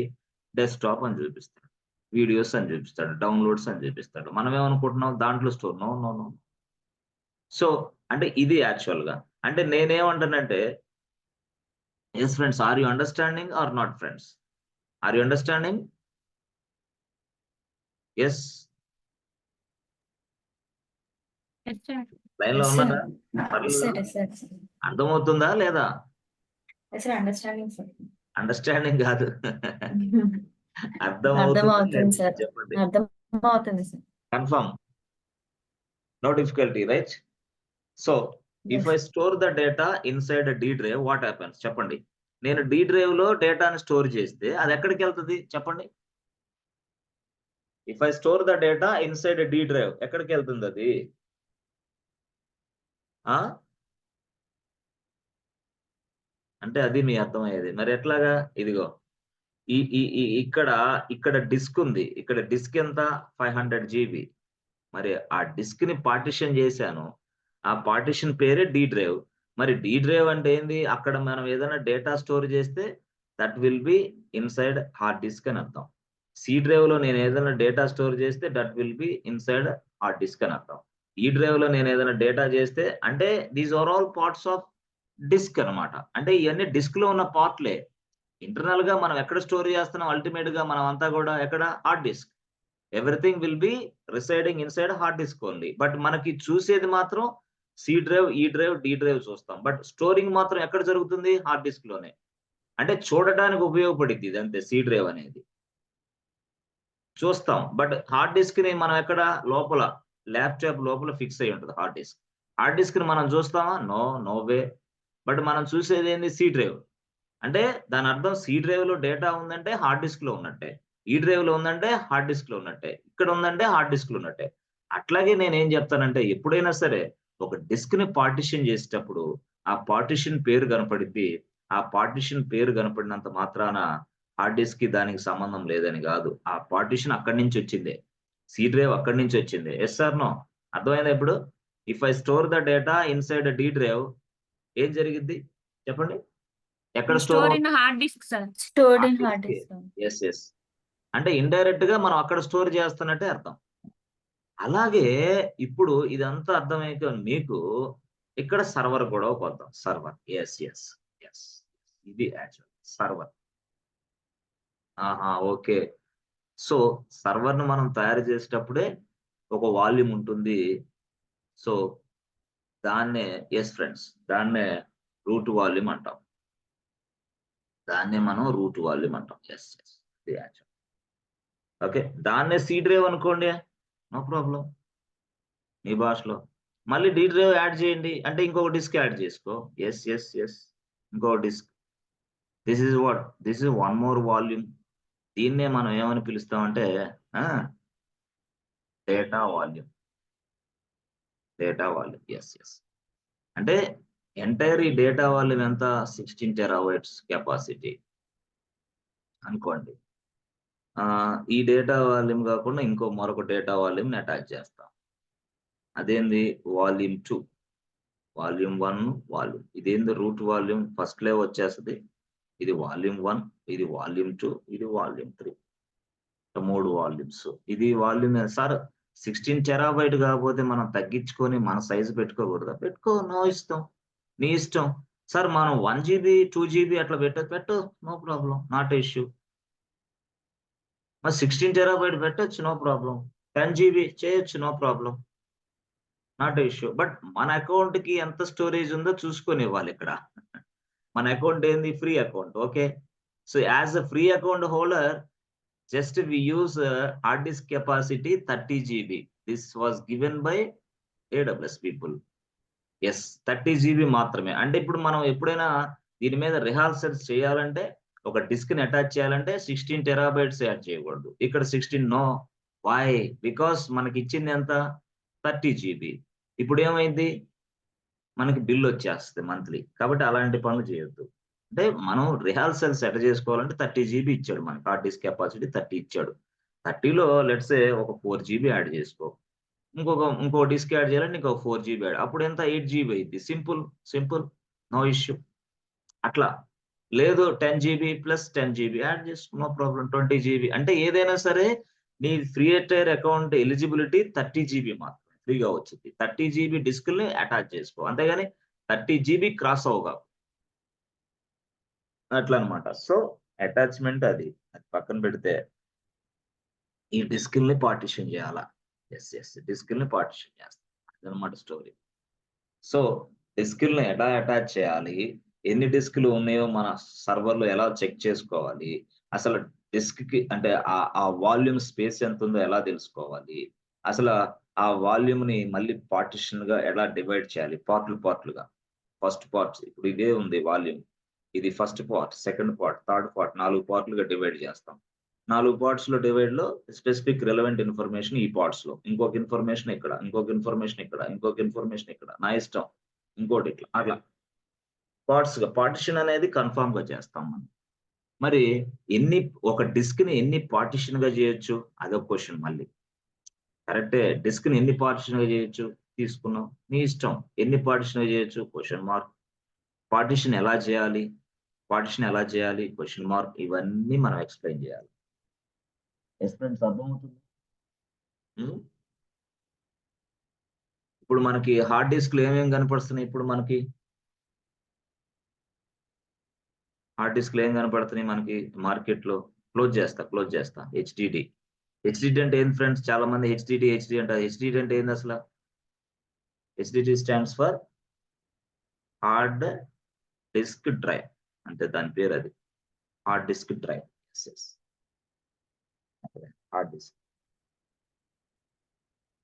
డెస్క్టాప్ అని చూపిస్తాడు, వీడియోస్ అని చూపిస్తాడు, డౌన్లోడ్స్ అని చూపిస్తాడు. మనం ఏమనుకుంటున్నాం దాంట్లో store. No no no. So అంటే ఇది యాక్చువల్ గా. అంటే నేనేమంటానంటే, yes friends, are you understanding or not friends? Are you understanding? Yes, Yes, sir. Line లో Yes, ఉన్నారా? sir. Yes, పర్లేదు. sir. Yes, sir. అర్థమవుతుందా లేదా? Yes, sir. Understanding, sir. Understanding కాదు, అర్థమవుతుంది, అర్థమవుతుంది సార్. చెప్పండి. అర్థమవుతుంది, sir. Confirm, no difficulty, right? So if I store the data inside D drive, what happens చెప్పండి. నేను డి డ్రైవ్ లో డేటాను స్టోర్ చేస్తే అది ఎక్కడికి వెళ్తుంది చెప్పండి. If I store the data inside D drive, ఎక్కడికి వెళ్తుంది అది? అంటే అది మీ అర్థమయ్యేది. మరి ఎట్లాగా? ఇదిగో ఇక్కడ డిస్క్ ఉంది, ఇక్కడ డిస్క్ ఎంత? 500 GB. మరి ఆ డిస్క్ ని పార్టిషన్ చేశాను, ఆ పార్టిషన్ పేరే డి డ్రైవ్. మరి డి డ్రైవ్ అంటే ఏంది? అక్కడ మనం ఏదైనా డేటా స్టోర్ చేస్తే that will be inside hard disk అని అర్థం. సి డ్రైవ్ లో నేను ఏదైనా డేటా స్టోర్ చేస్తే that will be inside hard disk అని అర్థం. ఈ డ్రైవ్ లో నేను ఏదైనా డేటా చేస్తే అంటే these are all parts of disk అన్నమాట. అంటే ఇవన్నీ డిస్క్ లో ఉన్న పార్ట్లే. ఇంటర్నల్ గా మనం ఎక్కడ స్టోర్ చేస్తున్నాం, అల్టిమేట్ గా మనం అంతా కూడా ఎక్కడ? Hard disc. Everything will B residing inside hard disk only. But మనకి చూసేది మాత్రం సి డ్రైవ్, ఈ డ్రైవ్, డి డ్రైవ్ చూస్తాం. బట్ స్టోరింగ్ మాత్రం ఎక్కడ జరుగుతుంది? హార్డ్ డిస్క్ లోనే. అంటే చూడటానికి ఉపయోగపడింది ఇది అంతే. సి డ్రైవ్ అనేది చూస్తాం, బట్ హార్డ్ డిస్క్ ని మనం ఎక్కడ? లోపల ల్యాప్టాప్ లోపల ఫిక్స్ అయి ఉంటుంది హార్డ్ డిస్క్. హార్డ్ డిస్క్ ని మనం చూస్తామా? No, no way. బట్ మనం చూసేది ఏంది? C drive. అంటే దాని అర్థం సి డ్రైవ్ లో డేటా ఉందంటే హార్డ్ డిస్క్ లో ఉన్నట్టే, ఈ డ్రైవ్ లో ఉందంటే హార్డ్ డిస్క్ లో ఉన్నట్టే, ఇక్కడ ఉందంటే హార్డ్ డిస్క్ లో ఉన్నట్టే. అట్లాగే నేను ఏం చెప్తానంటే, ఎప్పుడైనా సరే ఒక డిస్క్ ని పార్టిషన్ చేసేటప్పుడు ఆ పార్టిషన్ పేరు కనపడిద్ది. ఆ పార్టిషన్ పేరు కనపడినంత మాత్రాన హార్డ్ డిస్క్ కి దానికి సంబంధం లేదని కాదు. ఆ పార్టిషన్ అక్కడి నుంచి వచ్చిందే, సి డ్రైవ్ అక్కడి నుంచి వచ్చింది. Yes sir no? అర్థమైందా ఇప్పుడు? If I store the data inside D drive, ఏం జరిగిద్ది చెప్పండి? ఎక్కడ store Store in a hard disk, sir. Stored in hard disk, sir. Yes yes. అంటే ఇండైరెక్ట్ గా మనం అక్కడ స్టోర్ చేస్తున్నట్టే అర్థం. అలాగే ఇప్పుడు ఇదంతా అర్థమైతే మీకు ఇక్కడ సర్వర్ కూడా పోతాం. సర్వర్, ఎస్ ఎస్ ఎస్, ఇది actual server. Okay. So server ను మనం తయారు చేసేటప్పుడే ఒక వాల్యూమ్ ఉంటుంది. సో దాన్నే, ఎస్ ఫ్రెండ్స్, దాన్నే రూట్ వాల్యూమ్ అంటాం. దాన్నే మనం రూట్ వాల్యూమ్ అంటాం. ఎస్ ఎస్, ఇది యాక్చువల్. ఓకే, దాన్నే సి డ్రైవ్ అనుకోండి, నో ప్రాబ్లం మీ భాషలో. మళ్ళీ డి డ్రైవ్ యాడ్ చేయండి అంటే ఇంకొక డిస్క్ యాడ్ చేసుకో. ఎస్ ఎస్ ఎస్, ఇంకొక disk. This is what? This is one more volume. దీన్నే మనం ఏమని పిలుస్తామంటే data volume. Data volume, yes yes. అంటే ఎంటైర్ ఈ డేటా వాల్యూమ్ ఎంత? 16 TB కెపాసిటీ అనుకోండి. ఈ డేటా వాల్యూమ్ కాకుండా మరొక డేటా వాల్యూమ్ అటాచ్ చేస్తాం. అదేంది? Volume 2, volume 1, volume. ఇదేంది? రూట్ వాల్యూమ్ ఫస్ట్ లే వచ్చేస్తుంది. ఇది వాల్యూమ్ 1, ఇది వాల్యూమ్ 2, ఇది వాల్యూమ్ 3, 3 వాల్యూమ్స్. ఇది వాల్యూమ్. సార్ 16 TB కాకపోతే మనం తగ్గించుకొని మన సైజు పెట్టుకోకూడదా? పెట్టుకో, నో ఇష్టం, నీ ఇష్టం. సార్ మనం 1 GB 2 GB అట్లా పెట్టు, నో ప్రాబ్లం, నాట్ ఇష్యూ. మరి 16 TB పెట్టచ్చు, నో ప్రాబ్లం. 10 GB చేయొచ్చు, no problem, not issue. But మన అకౌంట్ కి ఎంత స్టోరేజ్ ఉందో చూసుకొని ఇవ్వాలి ఇక్కడ. మన అకౌంట్ ఏంది? Free account. Okay. So as a free account holder, just we use hard disk capacity 30 GB. This was given by AWS people. Yes, 30 GB మాత్రమే. అంటే ఇప్పుడు మనం ఎప్పుడైనా దీని మీద రిహార్సల్స్ చేయాలంటే, ఒక డిస్క్ ని అటాచ్ చేయాలంటే 16 టెరాబైట్స్ యాడ్ చేయకూడదు. ఇక్కడ 16 నో. వై? బికాస్ మనకి ఇచ్చింది ఎంత? 30 GB. ఇప్పుడు ఏమైంది? మనకి బిల్ వచ్చేస్తుంది మంత్లీ. కాబట్టి అలాంటి పనులు చేయొద్దు. అంటే మనం రిహార్సల్స్ ఎట చేసుకోవాలంటే 30 GB ఇచ్చాడు మనకి. హార్డ్ డిస్క్ కెపాసిటీ 30 ఇచ్చాడు. 30లో లెట్స్ సే ఒక 4 GB యాడ్ చేసుకో. ఇంకో డిస్క్ యాడ్ చేయాలంటే ఇంకో 4 GB యాడ్. అప్పుడు ఎంత? 8 GB అయింది. సింపుల్. No issue. అట్లా. లేదు 10 GB ప్లస్ 10 GB యాడ్ చేసుకో, నో ప్రాబ్లం. 20 GB. అంటే ఏదైనా సరే నీ free tier account eligibility 30 GB మాత్రమే ఫ్రీగా వచ్చింది. 30 GB డిస్క్‌ని అటాచ్ చేసుకో. అంతేగాని 30 GB క్రాస్ అవ్వగా. అట్లా అన్నమాట. సో అటాచ్‌మెంట్ అది పక్కన పెడితే ఈ డిస్క్‌ని పార్టిషన్ చేయాలా? యెస్. డిస్క్‌ని పార్టిషన్ చేస్తాం. అదనమాట స్టోరీ. సో డిస్క్‌ని ఎలా అటాచ్ చేయాలి? ఎన్ని డిస్క్‌లు ఉన్నాయో మన సర్వర్‌లో ఎలా చెక్ చేసుకోవాలి? అసలు డిస్క్‌కి అంటే ఆ వాల్యూమ్ స్పేస్ ఎంత ఉందో ఎలా తెలుసుకోవాలి? అసలు ఆ వాల్యూమ్‌ని మళ్ళీ పార్టిషన్‌గా ఎలా డివైడ్ చేయాలి? పార్ట్‌లుగా. ఫస్ట్ పార్ట్ ఇప్పుడు ఇదే ఉంది వాల్యూమ్. ఇది first part, second part, third part 4 పార్ట్‌లుగా డివైడ్ చేస్తాం. 4 పార్ట్స్‌లో డివైడ్‌లో స్పెసిఫిక్ రిలవెంట్ ఇన్ఫర్మేషన్ ఈ పార్ట్స్‌లో. ఇంకొక ఇన్ఫర్మేషన్ ఇక్కడ, ఇంకొక ఇన్ఫర్మేషన్ ఇక్కడ, ఇంకొక ఇన్ఫర్మేషన్ ఇక్కడ. నా ఇష్టం. ఇంకోటి ఇట్లా. అట్లా పార్ట్స్‌గా పార్టిషన్ అనేది కన్ఫర్మ్‌గా చేస్తాం మనం. మరి ఒక డిస్క్‌ని ఎన్ని పార్టిషన్‌గా చేయొచ్చు? అదొక క్వెషన్ మళ్ళీ. కరెక్టే. డిస్క్‌ని ఎన్ని పార్టిషన్‌గా చేయొచ్చు? తీసుకున్నాం. నీ ఇష్టం. ఎన్ని పార్టిషన్‌గా చేయొచ్చు? Question mark. పార్టిషన్ ఎలా చేయాలి? Question mark. ఇవన్నీ మనం ఎక్స్‌ప్లెయిన్ చేయాలి. యెస్ ఫ్రెండ్స్, అర్థమవుతుందా? హ్మ్. ఇప్పుడు మనకి హార్డ్ డిస్క్‌లు ఏమేమి కనపడుతున్నాయి ఇప్పుడు మనకి? హార్డ్ డిస్క్‌లు ఏం కనపడుతున్నాయి మనకి మార్కెట్‌లో? క్లోజ్ చేస్తా. హెచ్‌డిడి. హెచ్‌డిడి అంటే ఏంది ఫ్రెండ్స్? చాలా మంది హెచ్‌డిడి అంటారు. హెచ్‌డిడి అంటే ఏంది అసల? HDD stands for hard disk drive. అంతే, దాని పేరు అది. Hard disk drive. Yes. Hard disk.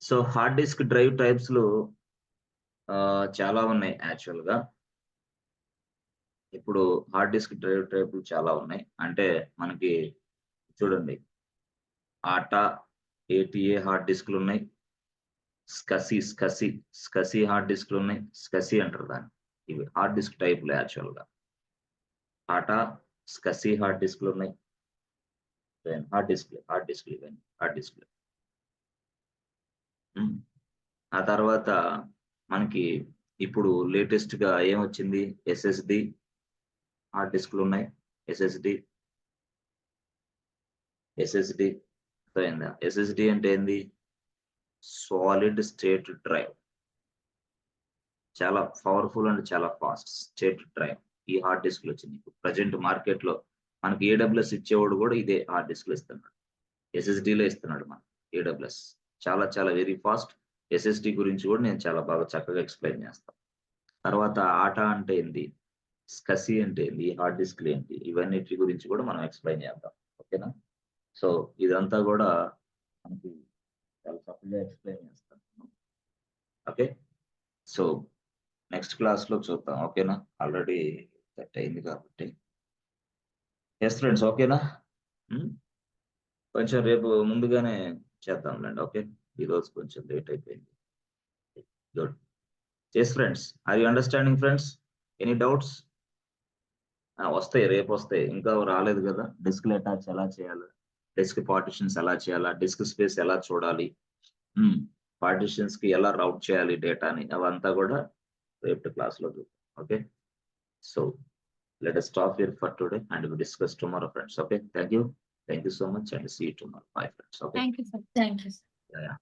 So hard disk drive టైప్స్‌లో చాలా ఉన్నాయి యాక్చువల్‌గా. ఇప్పుడు హార్డ్ డిస్క్ డ్రైవ్ టైపులు చాలా ఉన్నాయి. అంటే మనకి చూడండి, ఆటా, ఏటీఏ హార్డ్ డిస్క్‌లు ఉన్నాయి. స్కసీ హార్డ్ డిస్క్‌లు ఉన్నాయి. స్కసీ అంటారు దాన్ని. ఇవి హార్డ్ డిస్క్ టైపులు యాక్చువల్‌గా. ఆటా, స్కసీ హార్డ్ డిస్క్‌లు ఉన్నాయి. హార్డ్ డిస్క్‌లు ఇవన్నీ హార్డ్ డిస్క్‌లు. హ్మ్. ఆ తర్వాత మనకి ఇప్పుడు లేటెస్ట్‌గా ఏమొచ్చింది? ఎస్ఎస్‌డి హార్డ్ డిస్క్‌లు ఉన్నాయి. ఎస్ఎస్‌డి అర్థమైందా? ఎస్ఎస్‌డి అంటే ఏంది? Solid state drive. చాలా పవర్‌ఫుల్ అండ్ చాలా ఫాస్ట్ స్టేట్ డ్రైవ్. ఈ హార్డ్ డిస్క్‌లు వచ్చినాయి. ఇప్పుడు ప్రెజెంట్ మార్కెట్‌లో మనకి ఏడబ్ల్యూఎస్ ఇచ్చేవాడు కూడా ఇదే హార్డ్ డిస్క్‌లు ఇస్తున్నాడు. ఎస్ఎస్‌డిలో ఇస్తున్నాడు మనకి ఏడబ్ల్యూఎస్. చాలా వెరీ ఫాస్ట్. ఎస్ఎస్‌డి గురించి కూడా నేను చాలా బాగా చక్కగా ఎక్స్‌ప్లెయిన్ చేస్తాను. తర్వాత ఆటా అంటే ఏంది? స్కసీ అంటే ఏంది? హార్డ్ డిస్క్‌లు ఏంటి? ఇవన్నిటి గురించి కూడా మనం ఎక్స్‌ప్లెయిన్ చేద్దాం. ఓకేనా? సో ఇదంతా కూడా మనకి చాలా చక్కగా ఎక్స్‌ప్లెయిన్ చేస్తాను. ఓకే. సో నెక్స్ట్ క్లాస్‌లో చూద్దాం. ఓకేనా? ఆల్రెడీ సెట్ అయింది కాబట్టి. యెస్ ఫ్రెండ్స్, ఓకేనా? హ్మ్. కొంచెం రేపు ముందుగానే చేద్దాంలెండి. ఓకే. ఈరోజు కొంచెం లేట్ అయిపోయింది. Good. Yes friends. Are you understanding friends? Any doubts? వస్తాయి, రేపొస్తాయి. ఇంకా రాలేదు కదా! డిస్క్‌లు అటాచ్ ఎలా చేయాలి? డిస్క్ పార్టిషన్స్ ఎలా చేయాలా? డిస్క్ స్పేస్ ఎలా చూడాలి? హ్మ్. పార్టిషన్స్‌కి ఎలా రౌట్ చేయాలి డేటాని? అవంతా కూడా రేపటి క్లాస్‌లో చూద్దాం. Okay. So let us stop here for today and we discuss tomorrow, friends. Okay. Thank you so much and see you tomorrow. Bye, friends. Okay. Thank you, sir. Thank you. Yeah.